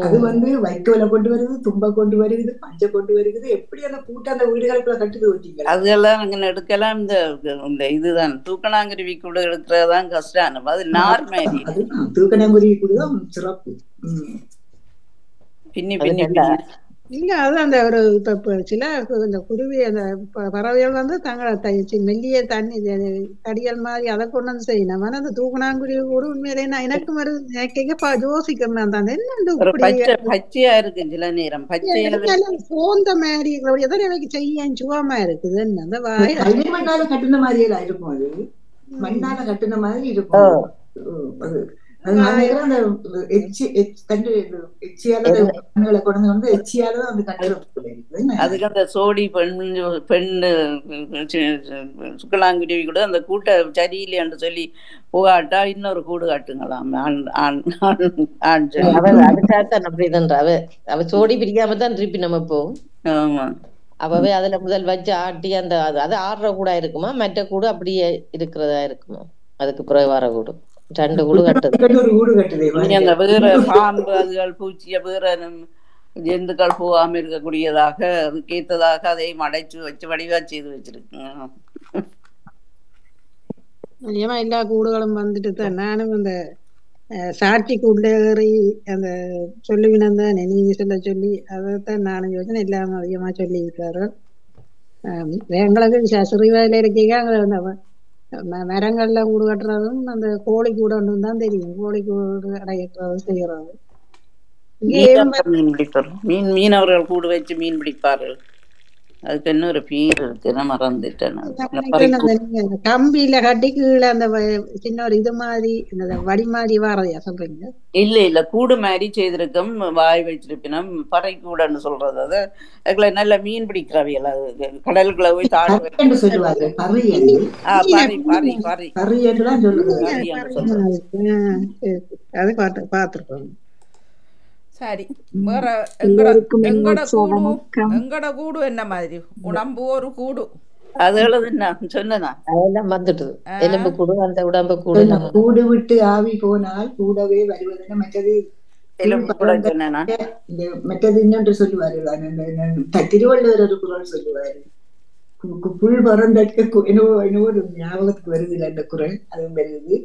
அது வைக்கோல கொண்டு வருது, தும்ப கொண்டு வருது, பஞ்சை கொண்டு வருது. எப்படி அந்த கூட்ட அந்த வீடுகளுக்குள்ள கட்டுது வச்சீங்க. அதெல்லாம் எடுக்கலாம். இந்த இதுதான் தூக்கணாங்குருவி கூட எடுக்கிறதான் கஷ்டம். அது நார்மலி தூக்கணாங்குருவி கூட தான் சிறப்பு. பின்னி இல்ல அது அந்த ஒரு இப்ப சில இந்த குருவி அந்த பறவைகள் தங்களை மெல்லிய தண்ணி தடியல் மாதிரி அதை கொண்டு செய்யணும். ஆனா அந்த தூக்கணாங்குருவி கூட உண்மையிலே நான் எனக்கு யோசிக்கிறேன் தான் என்ன பச்சையா இருக்கு. சில நேரம் சோந்த மாதிரி எதாவது எனக்கு செய்ய சுகமா இருக்குது. என்ன அந்த மண்ணால கட்டுன மாதிரி எல்லாம் இருக்கும். அது மண்ணால கட்டுன மாதிரி இருக்கும். அதுக்கு அந்த சோடி பெண்ணு சுக்கலாங்குருவி கூட அந்த கூட்ட சரியில்லை என்று சொல்லி புகாட்டா இன்னொரு கூடு காட்டுங்களாம். அவ சோடி பிரிக்காம தான் திருப்பி நம்ம போவோம். ஆமா, அவவே அதுல முதல் வச்சு ஆட்டி அந்த அது ஆடுற கூட இருக்குமா, மற்ற கூடு அப்படியே இருக்கிறதா இருக்குமா? அதுக்கு பிறகு வர கூடு 2 கூடு கட்டுது. அந்த வேற பாம்பு அதுகள் பூச்சிய வேற ஜந்துக்கள் போகாம இருக்கக்கூடியதாக அதுக்கேற்றதாக அதை அடைச்சு வச்சு வடிவா செய்து வச்சிருக்குங்க. எல்லா கூடுகளும் தான். நானும் அந்த சாட்சி கூடேறி அந்த சொல்லுவினம் தான் நீங்க சொல்லி அதைத்தான் நானும் யோசனை எல்லாம் அதிகமா சொல்லி இருக்காரு. எங்களுக்கு சிறுவயதில் இருக்கீங்க மரங்கள்ல கூடு கட்டுறதும் அந்த கோழி கூட தான் தெரியும். கோழி கூடு அடைக்கிறது செய்யறது. மீனவர்கள் கூடு வச்சு மீன் பிடிப்பார்கள். அதுக்கு என்ன ஒரு பேர் இருக்கு, நான் மறந்துட்டேன். கம்பியில கட்டி கீழே அந்த சின்ன ஒரு இது மாதிரி வடி மாதிரி வாரதையா சொல்றீங்க? இல்ல கூடு மாதிரி செய்திருக்கும், வாய் வச்சிருப்பினும் பறை கூடன்னு சொல்றது. அது அதுக்குள்ள நல்ல மீன் பிடிக்கிறவையல் கடலுக்குள்ள போய் அது பாத்துருக்கோம். சரி, வேற எங்கட கூடு என்ன மாதிரி? உடம்பு ஒரு கூடு, அதுகளது நான் சொன்னேனா அதெல்லாம் வந்துட்டுது. எலும்பு கூடு அந்த உடம்பு கூடு சொன்ன நம்ம கூடு விட்டு ஆவி போனால் கூடவே வருவதுன்னு மற்றது எலும்பு கூட சொன்னேனா இந்த மற்றது இன்னொன்று சொல்லுவாரு திருவள்ளுவர் ஒரு குறள் சொல்லுவாரு புல் பறந்தற்கு என்னவோ ஒரு ஞாபகத்துக்கு வருது இல்லை அந்த குறள் அதுவும் வருது.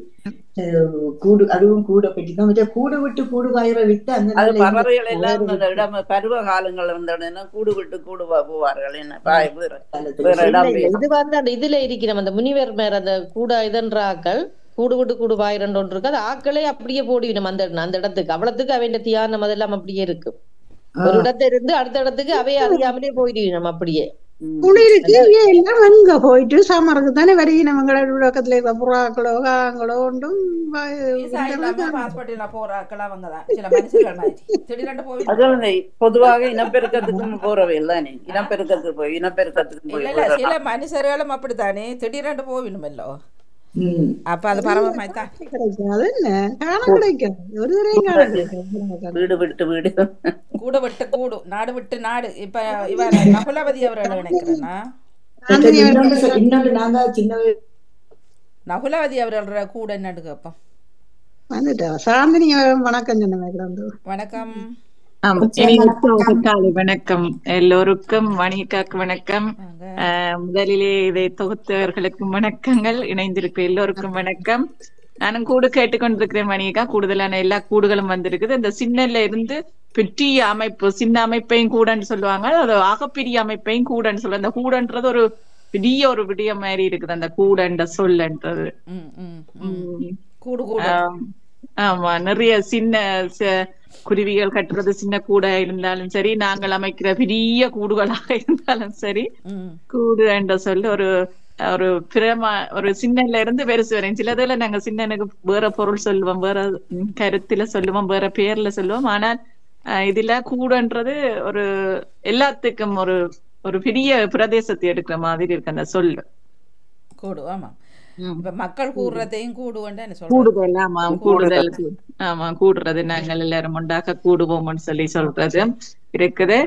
கூடு அதுவும் கூட பற்றிதான் மற்ற கூடு விட்டு கூடு வாயிற விட்டு அந்த அது நாள்ல இருந்து பறவைகள் எல்லாம் வளர அந்த விட்டு இடம் பருவ காலங்கள் வந்தோடனே கூடு விட்டு கூடு போவார்கள். என்ன வேற காலத்துல வேற இல்ல இடம் இல்ல பெயரும். இது வந்து அந்த இதுல இருக்கிற அந்த முனிவர் மேல அந்த கூட இதன்ற ஆக்கள் கூடு விட்டு கூடு வாயிரண்டு ஒன்று இருக்கு. அது ஆக்களே அப்படியே போடிவிடும் அந்த இடத்துக்கு அவ்வளவுக்கு அவைய தியானம் அதெல்லாம் அப்படியே இருக்கு. ஒரு இடத்துல இருந்து அடுத்த இடத்துக்கு அவைய அறியாமலே போயிடுவோம் அப்படியே. குளிருக்கு இங்க எல்லாம் அங்க போயிட்டு சாமருக்கு தானே வருகினவங்கள பக்கத்துல இருக்க புறாக்களோ காங்களோ ஒன்றும் விசா இல்லாம பாஸ்போர்ட் இல்ல போறாக்கள் அவங்க தான் சில மனுஷர்கள் மாதிரி திடீரென்று போய் அது பொதுவாக இனப்பெருக்கத்துக்கு போறவை இல்ல. இனப்பெருக்கத்துக்கு போய் இனப்பெருக்கத்துக்கு இல்ல போய் இல்ல சில மனுஷர்களும் அப்படித்தானே திடீரென்று போவிடுமல்லோ. அப்ப அது பரவமாய் தான் கிடைக்காது என்ன காண கிடைக்காது ஒரு தரையும் காண கிடைக்காது. வீடு விட்டு வீடு கூட விட்டு கூடு நாடு விட்டு நாடு. இப்ப இவர் நகுலவதி அவர்கள் நினைக்கிறேன்னா இன்னொன்று நாங்க சின்ன நகுலவதி அவர்கள கூட என்னன்னு கேட்போம். வந்துட்டா சாந்தினி வணக்கம் சொன்ன வணக்கம். காலை வணக்கம் எல்லோருக்கும். வணிகாக்கு வணக்கம். முதலிலே இதை தொகுத்தவர்களுக்கும் வணக்கங்கள். இணைந்திருக்க எல்லோருக்கும் வணக்கம். நானும் கூடு கேட்டுக்கொண்டிருக்கிறேன் வணிகா. கூடுதலான எல்லா கூடுகளும் வந்திருக்குது. இந்த சின்னல இருந்து பெரிய அமைப்பு சின்ன அமைப்பையும் கூடன்னு சொல்லுவாங்க. அது ஆகப்பெரிய அமைப்பையும் கூடன்னு சொல்லுவாங்க. அந்த கூடன்றது ஒரு பெரிய ஒரு விடயம் மாதிரி இருக்குது அந்த கூடன்ற சொல்லன்றது. ஆமா நிறைய சின்ன குருவிகள் கட்டுறது சின்ன கூடா இருந்தாலும் சரி, நாங்கள் அமைக்கிற பெரிய கூடுகளாக இருந்தாலும் சரி, கூடு என்ற சொல்ல ஒரு ஒரு பிரமா ஒரு சின்னல இருந்து பெருசு வரையும். சிலதுல நாங்க சின்னனுக்கு வேற பொருள் சொல்லுவோம், வேற கருத்துல சொல்லுவோம், வேற பேர்ல சொல்லுவோம். ஆனால் இதுல கூடன்றது ஒரு எல்லாத்துக்கும் ஒரு ஒரு பெரிய பிரதேசத்தை எடுக்கிற மாதிரி இருக்கு அந்த சொல்லு கூடு. ஆமா இப்ப மக்கள் கூடுறதையும் கூடுதல். ஆமா கூடுதல். ஆமா கூடுறது நாங்கள் எல்லாரும் உண்டாக கூடுவோம்னு சொல்றது இருக்குது.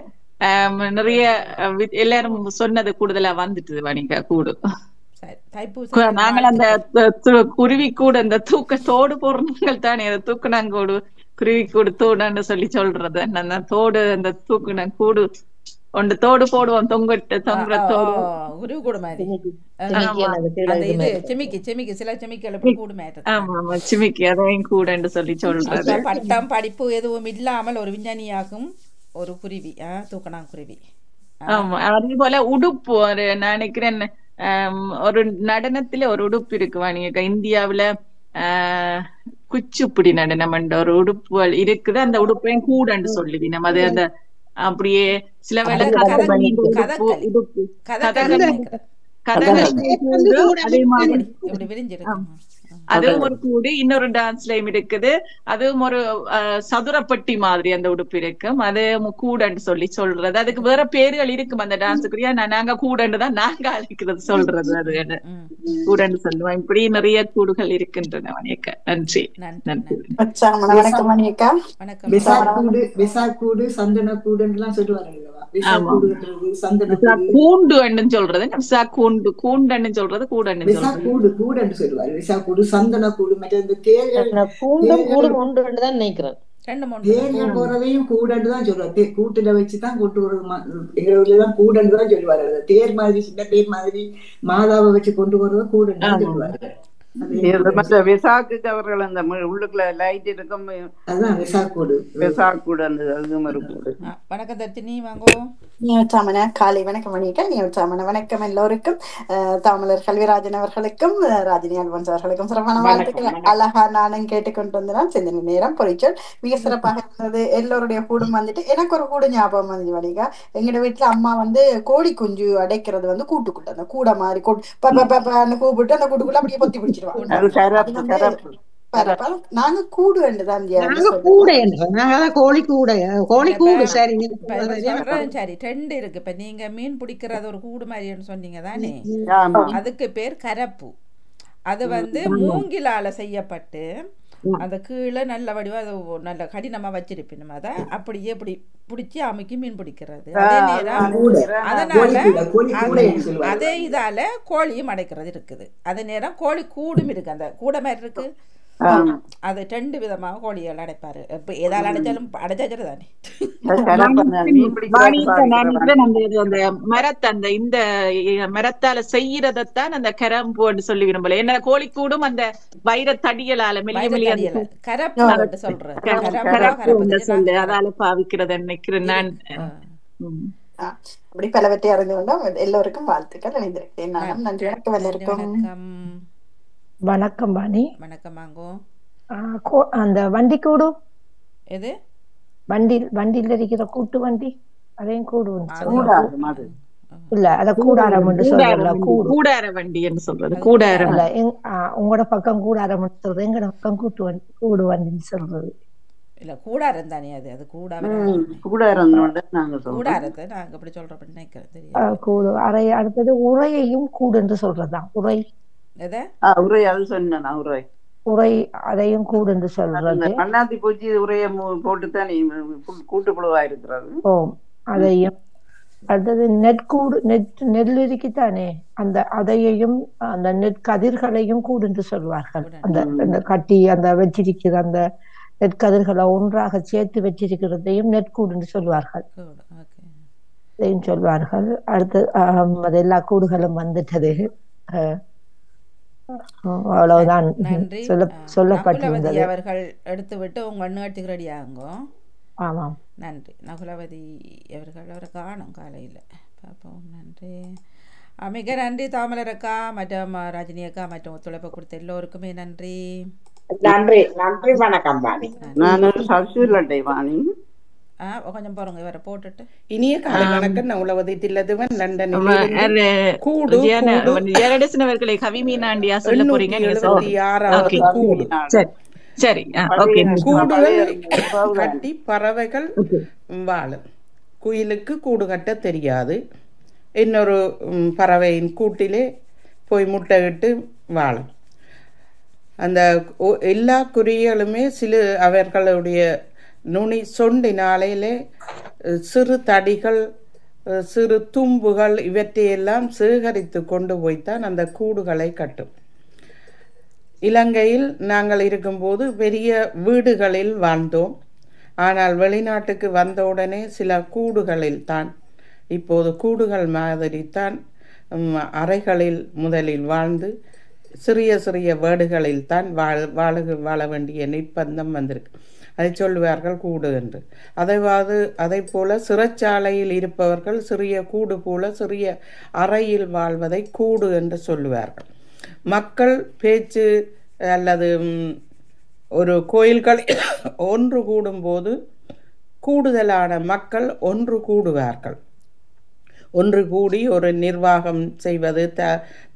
நிறைய எல்லாரும் சொன்னது கூடுதலா வந்துட்டு வணிக கூடு. நாங்கள் அந்த குருவி கூடு அந்த தோடு போடுறவங்கள் தானே அதை தூக்குனாங்கூடு குருவி கூடு தோடுன்னு சொல்றது. அந்த தோடு அந்த தூக்குன கூடு ஒன்று தோடு போடுவோம் தொங்குற தோடு குருவி கூடு மாதிரி. சிமிக்கி அதையும் கூடன்னு சொல்றது. பட்டம் படிப்பு எதுவும் இல்லாமல் ஒரு விஞ்ஞானியாகும் ஒரு குருவி தூக்கணாங்குருவி. ஆமா அதே போல உடுப்பு ஒரு நான் நினைக்கிறேன் ஒரு நடனத்துல ஒரு உடுப்பு இருக்கு வாணிக. இந்தியாவுல குச்சிப்புடி நடனம் என்ற ஒரு உடுப்பு இருக்குது. அந்த உடுப்பையும் கூடன்னு சொல்லுவி நம்ம. அது அந்த அப்படியே சில வேளை அதுவும் ஒரு கூடு. இன்னொரு டான்ஸ்லயும் இருக்குது. அதுவும் ஒரு சதுரப்பட்டி மாதிரி அந்த உடுப்பு இருக்கும். அது கூடன்னு சொல்றது. அதுக்கு வேற பேர்கள் இருக்கும் அந்த டான்ஸுக்குரிய. நாங்க கூடன்னு தான் நாங்க அழைக்கிறது சொல்றது. அது கூடன்னு சொல்லுவோம். இப்படி நிறைய கூடுகள் இருக்கின்றன வணிகா. நன்றி. கூடு சந்தன கூடுன்னு சொல்லுவாங்க. கூண்டுன்னு சொல்றது கூண்டு கூண்டுன்னு சொல்றது கூடன்னு கூடு கூடுன்னு சொல்லுவாரு. விசா கூடு சந்தன கூடு மற்ற நினைக்கிறேன் தேர்கள் போறதையும் கூடன்னு தான் சொல்லுவாரு. கூட்டுல வச்சுதான் கூட்டு போறது. எங்க ஊர்லதான் கூடன்னு தான் சொல்லுவாரு. தேர் மாதிரி சின்ன தேர் மாதிரி மாதாவை வச்சு கொண்டு போறத கூடன்னு தான் சொல்லுவாரு. விசாக்கு அவர்கள் அந்த உள்ளுக்குள்ள லைட் இருக்கும். அதான் விசாக்கூடு. விசாக்கூடு அந்த அதுவும் ஒரு கூடு. வணக்கம் தர்த்தினி வாங்கோ. நியோச்சாமன காலை வணக்கம் வணிக. நியோச்சாமன வணக்கம் எல்லோருக்கும். தாமலர் கல்விராஜன் அவர்களுக்கும் ராஜினி அல்வன்ஸ் அவர்களுக்கும் சிறப்பான வாழ்த்துக்கள். அழகா நானும் கேட்டுக்கொண்டு வந்தேன். சிந்தனை நேரம் பொறிச்சல் மிக சிறப்பாக இருந்தது. எல்லோருடைய கூடும் வந்துட்டு எனக்கு ஒரு கூடு ஞாபகம் வந்து வணிகா. எங்கட வீட்டுல அம்மா வந்து கோழி குஞ்சு அடைக்கிறது வந்து கூட்டுக்குள்ள அந்த கூட மாதிரி கூப்பிட்டு அந்த கூட்டுக்குள்ள அப்படியே பொத்தி பிடிச்சிருவாங்க. நாங்க கூடு கோழி கூட கோழி கூடு. சரி சரி ரெண்டு இருக்கு. இப்ப நீங்க மீன் பிடிக்கிறது ஒரு கூடு மாதிரின்னு சொன்னீங்க தானே, அதுக்கு பேர் கரப்பு. அது வந்து மூங்கிலால செய்யப்பட்டு அந்த கீழே நல்ல வடிவா அது நல்ல கடினமா வச்சிருப்பேன். நம்ம அதை அப்படியே இப்படி பிடிச்சி அமைக்கி மீன் பிடிக்கிறது. அதே நேரம் அதனால அதே இதால கோழியும் அடைக்கிறது இருக்குது. அதே நேரம் கோழி கூடும் இருக்கு, அந்த கூட மாதிரி இருக்கு. அது 2 விதமாக கோழிகள் அடைப்பாரு. இப்ப ஏதால அடைச்சாலும் அடைச்சாச்சு தானே. மரத்தை இந்த மரத்தால செய்யறதான் அந்த கரம்பு சொல்லி விரும்பல. என்ன கோழி கூடும் அந்த வைர தடிகளால கரப்பு சொல்றேன், அதால பாவிக்கிறத நினைக்கிறேன் நான். அப்படி பலவற்றை அறிந்து கொண்டோம். எல்லோருக்கும் வாழ்த்துக்கள். இணைந்திருக்கேன். நன்றி. வணக்கம் எல்லாருக்கும். வணக்கம் பாணி. வணக்கம் வாங்கோ. அந்த வண்டி கூடும் எது வண்டியில் இருக்கிற கூட்டு வண்டி அதையும் கூடும் இல்ல, அத கூடாரம் சொல்றல. கூடார வண்டி என்று சொல்றது கூடாரம் இல்ல. உங்களோட பக்கம் கூடாரம் சொல்றது, எங்கட பக்கம் கூடு வண்டின்னு சொல்றது. இல்ல கூடாரம் தானே அது. அது கூடாரத்தை நாங்க அப்படி சொல்றோம் நினைக்கிறேன். கூடு அறை. அடுத்தது உரையையும் கூடு என்று சொல்றதுதான். உரை உரை அது சொன்ன உரை உரை அதையும் கூடு என்று சொல்றது. அண்ணாத்தி பூச்சி உரைய போட்டுத்தான் கூட்டு புழுவா இருக்கிறது. ஓ, அதையும். அடுத்தது நெற்கூடு, நெல் இருக்குத்தானே, அதையும் அந்த நெற்கதிர்களையும் கூடு என்று சொல்வார்கள். அந்த கட்டி அந்த வச்சிருக்கிற அந்த நெற்கதிர்களை ஒன்றாக சேர்த்து வச்சிருக்கிறதையும் நெற்கூடு என்று சொல்வார்கள். அதையும் சொல்வார்கள். அடுத்து அது எல்லா கூடுகளும் வந்துட்டது. அவ்வளவுதான் சொல்லப்பட்டிருந்தது. அவர்கள் எடுத்து விட்டு உங்க அண்ணுக்கு ரெடி ஆகுங்க. ஆமாம், நன்றி. நகுலவதி அவர்கள் அவரை காணும் காலையில் பார்ப்போம். நன்றி, மிக நன்றி தாமலரக்கா மற்றும் ராஜினி அக்கா மற்றும் ஒத்துழைப்பு கொடுத்த எல்லோருக்குமே நன்றி. நன்றி நன்றி. வணக்கம் வாணி. வாணி கொஞ்சம் போறோங்க இவரை போட்டுட்டு. இனிய காலை வணக்கம். நான் உலவதி தில்லதுவன் லண்டனில் கவிமீனாண்டியா சொல்ல போறீங்க. கூடுகள் கட்டி பறவைகள் வாழும். குயிலுக்கு கூடு கட்ட தெரியாது. இன்னொரு பறவையின் கூட்டிலே போய் முட்டையிட்டு வாழும். அந்த எல்லா குருவிகளுமே அவர்களுடைய நுனி சொண்டினாலே சிறு தடிகள், சிறு தும்புகள் இவற்றையெல்லாம் சேகரித்து கொண்டு போய்த்தான் அந்த கூடுகளை கட்டும். இலங்கையில் நாங்கள் இருக்கும்போது பெரிய வீடுகளில் வாழ்ந்தோம். ஆனால் வெளிநாட்டுக்கு வந்தவுடனே சில கூடுகளில் தான், இப்போது கூடுகள் மாதிரி தான் அறைகளில் முதலில் வாழ்ந்து சிறிய சிறிய வீடுகளில் தான் வாழ வேண்டிய நிர்பந்தம் வந்திருக்கு. அதை சொல்லுவார்கள் கூடு என்று. அதை போல சிறைச்சாலையில் இருப்பவர்கள் சிறிய கூடு போல சிறிய அறையில் வாழ்வதை கூடு என்று சொல்லுவார்கள். மக்கள் பேச்சு அல்லது ஒரு கோயில்கள் ஒன்று கூடும்போது கூடுதலான மக்கள் ஒன்று கூடுவார்கள். ஒன்று கூடி ஒரு நிர்வாகம் செய்வது,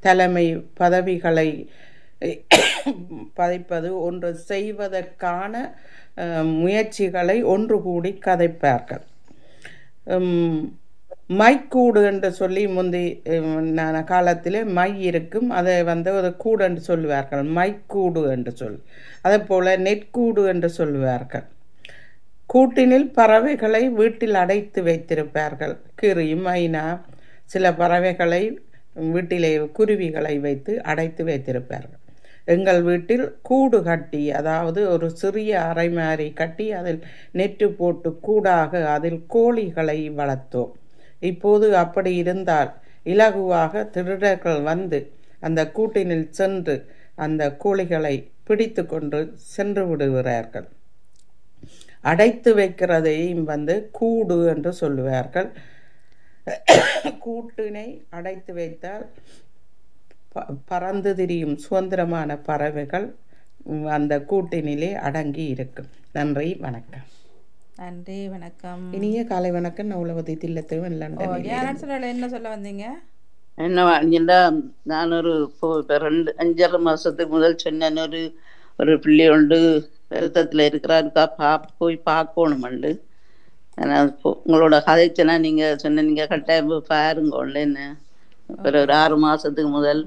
தலைமை பதவிகளை பதிப்பது, ஒன்று செய்வதற்கான முயற்சிகளை ஒன்று கூடி கதைப்பார்கள். மைக்கூடு என்று சொல்லி முந்தி காலத்திலே மை இருக்கும், அதை ஒரு கூடு என்று சொல்லுவார்கள். மைக்கூடு என்று சொல்லி, அதே போல நெற்கூடு என்று சொல்லுவார்கள். கூட்டினில் பறவைகளை வீட்டில் அடைத்து வைத்திருப்பார்கள். கிரி, மைனா, சில பறவைகளை வீட்டிலே குருவிகளை வைத்து அடைத்து வைத்திருப்பார்கள். எங்கள் வீட்டில் கூடு கட்டி, அதாவது ஒரு சிறிய அறை மாதிரி கட்டி அதில் நெட்டு போட்டு கூடாக அதில் கோழிகளை வளர்த்தோம். இப்போது அப்படி இருந்தால் இலகுவாக திருடர்கள் வந்து அந்த கூட்டினில் சென்று அந்த கோழிகளை பிடித்து கொண்டு சென்று விடுகிறார்கள். அடைத்து வைக்கிறதையும் கூடு என்று சொல்லுவார்கள். கூட்டினை அடைத்து வைத்தால் பறந்து திரியும் சுதந்திரமான பறவைகள் அந்த கூட்டினிலே அடங்கி இருக்கும். நன்றி, வணக்கம். நன்றி, வணக்கம். இனிய காலை வணக்கம். நான் உலவதி தில்லத்துவன் லண்டன். என்ன சொல்ல வந்தீங்க? என்ன நான் ஒரு 5-6 மாசத்துக்கு முதல் சொன்னேன், ஒரு பிள்ளை உண்டு வருத்தத்தில் இருக்கிறாருக்கா, போய் பார்க்கணுமண்டு. உங்களோட கதைச்சனா நீங்க சொன்னீங்க, கட்டாயம் பாருங்க. என்ன ஒரு 6 மாசத்துக்கு முதல்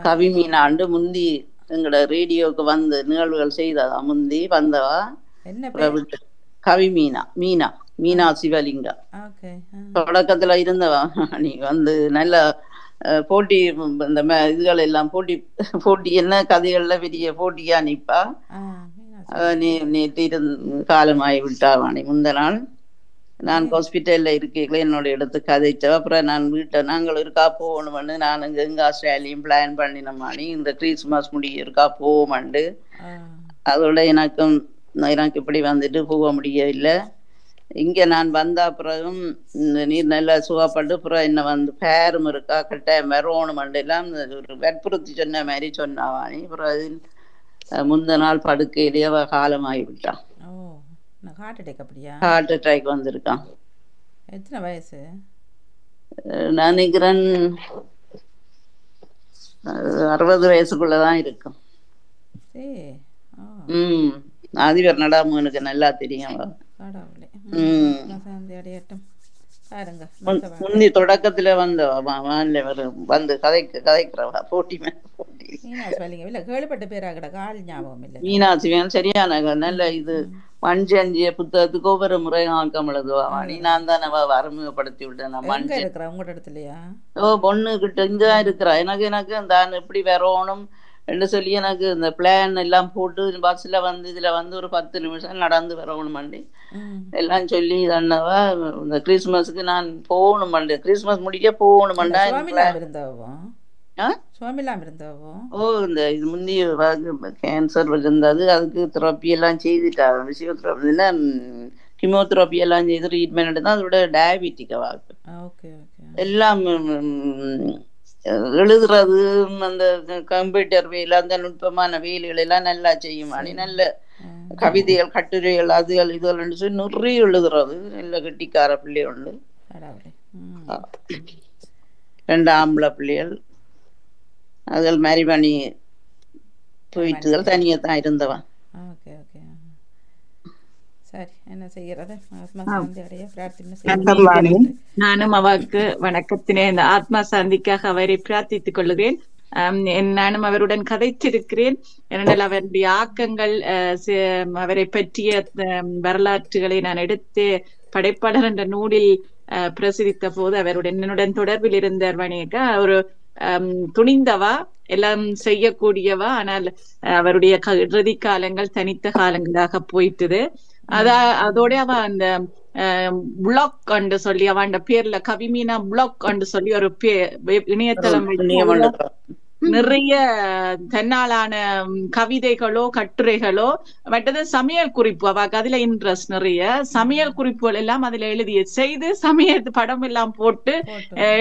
கவிமீனாண்டு முந்தி எங்களோட ரேடியோக்கு வந்து நிகழ்வுகள் செய்ததா முந்தி வந்தவா. என்ன விட்டு கவி மீனா சிவலிங்கம் தொடக்கத்துல இருந்தவா. நீ வந்து நல்ல போட்டி இந்த இதுகள் எல்லாம் போட்டி என்ன கதைகள்ல பெரிய போட்டியா நிப்பா. நேற்று காலமாகி விட்டாவானி. முந்த நாள் நான் ஹாஸ்பிட்டல்ல இருக்கீங்களே என்னோட இடத்து கதைச்சா. அப்புறம் நான் நாங்கள் இருக்கா போகணும்னு நான் எங்க ஆஸ்திரேலியும் பிளான் பண்ணினோமானி. இந்த கிறிஸ்துமஸ் முடிய இருக்கா போவோமண்டு. அதோட எனக்கு இப்படி வந்துட்டு போக முடியவில்லை. இங்க நான் வந்த பிறகும் நீர் நல்லா சுகப்பட்டு அப்புறம் என்ன வந்து பேரும் இருக்கா கட்டாயம் வரணுமண்டு எல்லாம் ஒரு வற்புறுத்தி சொன்ன மாதிரி சொன்னாவானி. அப்புறம் முந்த நாள் படுக்கையிலேயே காலமாகி விட்டான். ஹார்ட் அட்டாக் வந்திருக்கான். எத்தனை வயசு? நான் நினைக்கிறேன் 60 வயசுக்குள்ளதான் இருக்கும். ஆதிவர் நடாமனுக்கு நல்லா தெரியும். முந்தி தொடக்கத்துல வந்து கதைக்கிறவா போட்டி கேள்விப்பட்ட பேராகட கால் ஞாபகம் இல்லை. மீனாட்சி சரியான நல்ல இது 5 புத்தகத்துக்கு ஒவ்வொரு முறை ஆக்கம் எழுதுவா. நீ நான் தானே அறிமுகப்படுத்தி விட்டேன். உங்களோட இடத்துலயா? பொண்ணு கிட்ட இங்கதான் இருக்கிறா. எனக்கு தான் எப்படி வரணும் என்று சொல்லி எனக்கு இந்த பிளான் எல்லாம் போட்டு பஸ்ல வந்து இதுல வந்து ஒரு 10 நிமிஷம் நடந்து வரணுமாண்டி எல்லாம் சொல்லி தன்னவா. இந்த கிறிஸ்துமஸுக்கு நான் போகணுமாண்டு, கிறிஸ்துமஸ் முடிக்க போகணுமாண்டா. இந்த இது முந்தைய கேன்சர் இருந்தது. அதுக்கு தெரப்பி எல்லாம் செய்துட்டாங்க. பிசியோதெரப்பி கிமோதெரப்பி எல்லாம் செய்து ட்ரீட்மெண்ட் எடுத்தா. அதோட டயபெட்டிக்கா எல்லாம் எழுதுறது அந்த கம்ப்யூட்டர் வேலை அந்த நுட்பமான வேலைகள் எல்லாம் நல்லா செய்யுமானி. நல்ல கவிதைகள் கட்டுரைகள் அதுகள் இதுகள் சொல்லி நிறைய எழுதுறது. நல்ல கெட்டிக்கார பிள்ளை உண்டு. 2 ஆம்பளை பிள்ளைகள் அதுகள் மாதிரி பண்ணி போயிட்டுகள் தனியா தான் இருந்தவன். நானும் அவருக்கு வணக்கத்தினே இந்த ஆத்மா சாந்திக்காக அவரை பிரார்த்தித்துக் கொள்கிறேன். நானும் அவருடன் கதைத்திருக்கிறேன். ஏனென்றால் அவருடைய ஆக்கங்கள் அவரை பற்றிய வரலாற்றுகளை நான் எடுத்து படைப்பாளர் என்ற நூலில் பிரசுரித்த போது அவருடன் என்னுடன் தொடர்பில் இருந்தார். வணிகா ஒரு துணிந்தவா, எல்லாம் செய்யக்கூடியவா. ஆனால் அவருடைய இறுதி காலங்கள் தனித்த காலங்களாக போயிட்டுது. அதோட அவ அந்த பிளாக் என்று சொல்லி அவன் பேர்ல கவிமீனா பிளாக் என்று சொல்லி ஒரு இணையதளம் நிறைய தன்னாலான கவிதைகளோ கட்டுரைகளோ மற்றது சமையல் குறிப்பு அவாக்கு அதுல இன்ட்ரெஸ்ட் நிறைய சமையல் குறிப்புகள் எல்லாம் அதுல எழுதி செய்து சமையல் படம் எல்லாம் போட்டு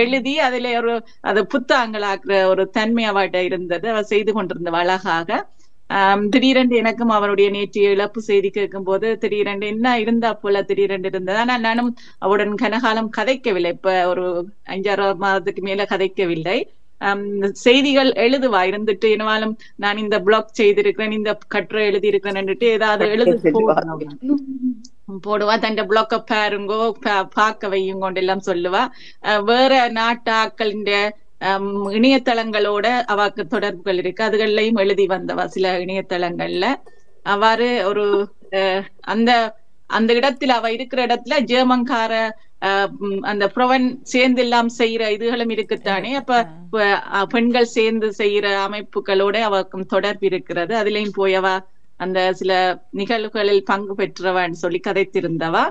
எழுதி அதுல ஒரு அது புத்தகங்களாக்குற ஒரு தன்மை அவட்ட இருந்தது. அவ செய்து கொண்டிருந்த அழகாக. திடீரென்று எனக்கும் அவருடைய நேற்றைய இழப்பு செய்தி கேட்கும் போது திடீரென்று என்ன இருந்தா போல திடீரென்று இருந்தது. ஆனால் நானும் அவருடன் கனகாலம் கதைக்கவில்லை. இப்ப ஒரு 5-6 மாதத்துக்கு மேல கதைக்கவில்லை. செய்திகள் எழுதுவா இருந்துட்டு என்னவாலும் நான் இந்த பிளாக் செய்திருக்கிறேன், இந்த கட்டுரை எழுதி இருக்கிறேன்னுட்டு ஏதாவது எழுதி போடுவா. தன் பிளாக்க பாருங்கோ பார்க்க வையுங்கோண்டு எல்லாம் சொல்லுவா. வேற நாட்டு ஆக்களின் இணையதளங்களோட அவாக்கு தொடர்புகள் இருக்கு. அதுகள்லையும் எழுதி வந்தவா சில இணையதளங்கள்ல. அவ்வாறு ஒரு அந்த இடத்துல அவ இருக்கிற இடத்துல ஜெர்மன்கார அந்த புரவன் சேர்ந்து எல்லாம் செய்யற இதுகளும் இருக்குத்தானே. அப்ப பெண்கள் சேர்ந்து செய்யற அமைப்புகளோட அவக்கும் தொடர்பு இருக்கிறது. அதுலயும் போயவா அந்த சில நிகழ்வுகளில் பங்கு பெற்றவான்னு சொல்லி கதைத்திருந்தவா.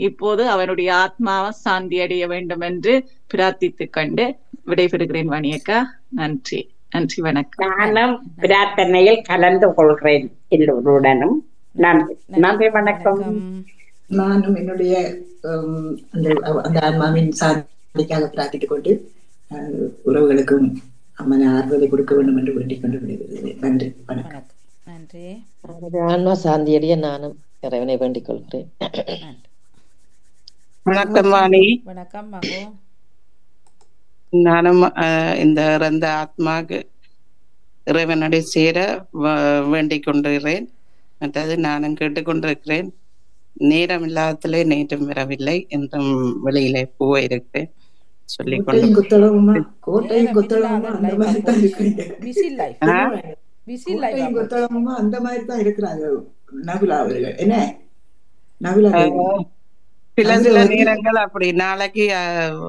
இப்போது அவனுடைய ஆத்மாவை சாந்தி அடைய வேண்டும் என்று பிரார்த்தித்து கண்டு விடைபெறுகிறேன். வாணியக்கா, நன்றி. நன்றி, வணக்கம். நானும் பிரார்த்தனையில் கலந்து கொள்கிறேன் எல்லோருடனும். நன்றி, வணக்கம். நானும் என்னுடைய அந்த ஆன்மாவின் சாந்திக்காக பிரார்த்தித்துக் கொண்டு உறவுகளுக்கும் அம்மனை ஆறுதலை கொடுக்க வேண்டும் என்று வேண்டிக் கொண்டு விடைபெறுகிறேன். நன்றி, வணக்கம். நன்றி. ஆன்மா சாந்தியடைய நானும் இறைவனை வேண்டிக் கொள்கிறேன். வணக்கம் வாணி. வணக்கம் மகோ. நானும் இந்த இறந்த ஆத்மாக்கு இறைவனுடைய சேர வேண்டிக் கொண்டிருக்கிறேன். மற்றது நானும் கேட்டுக்கொண்டிருக்கிறேன். நேரம் இல்லாததிலே நேற்றம் வரவில்லை என்றும் வெளியிலே போயிருக்கிறேன் சொல்லிக்கொண்டு விசில் கோட்டையும் கொத்தளமும் அந்த மாதிரி தான் இருக்கிறாங்க நகுலா அவர்கள். என்ன நகுலா தேவி சில அதுல சில வந்து நேரங்கள் அப்படி நாளைக்கு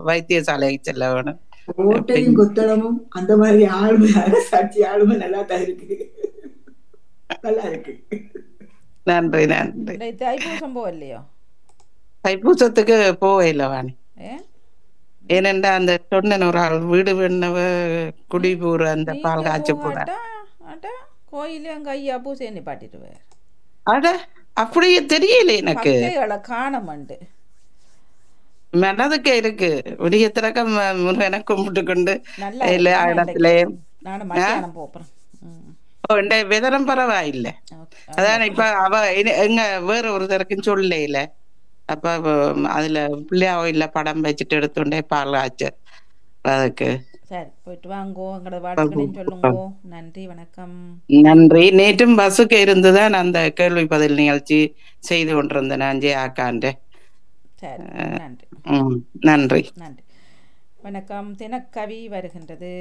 வைத்தியசாலைக்கு செல்ல வேணும். கோட்டையும் கொத்தளமும் அந்த மாதிரி ஆளுமை சாட்சி ஆளுமை நல்லா தான் இருக்கு. நல்லா இருக்கு. நன்றி நன்றி. தைப்பூசம் போகலையோ? தைப்பூசத்துக்கு போகல வாணி. ஏனென்றா அந்த சொன்ன ஒரு ஆள் வீடு வேணவ குடிபூர் அந்த பால் காய்ச்சி போட கோயில அங்க ஐயா பூசை நிப்பாட்டிடுவார். அட அப்படியே தெரியல எனக்கு. காணமண்டு மனதுக்கு இருக்கு உடைய திறக்கம் முருகனை கும்பிட்டு கொண்டு எல்லா இடத்துலயும் வெதரம் பரவாயில்ல. அதான் இப்ப அவ எங்க வேற ஒருத்தருக்குன்னு சொல்லல. அப்ப அதுல பிள்ளையா இல்ல படம் வச்சுட்டு எடுத்துட்டே பால் ஆச்சு. அதுக்கு சரி போயிட்டு வாங்கோ, எங்களோட வாழ்த்துக்களையும் சொல்லுங்கோ. நன்றி வணக்கம். நன்றி. நேற்றும் பஸ்ஸுக்கு இருந்துதான் அந்த கேள்வி பதில் நிகழ்ச்சி செய்து கொண்டிருந்தேன் அஞ்சே ஆக்காண்டு. சரி நன்றி. நன்றி நன்றி வணக்கம். தினக்கவி வருகின்றது.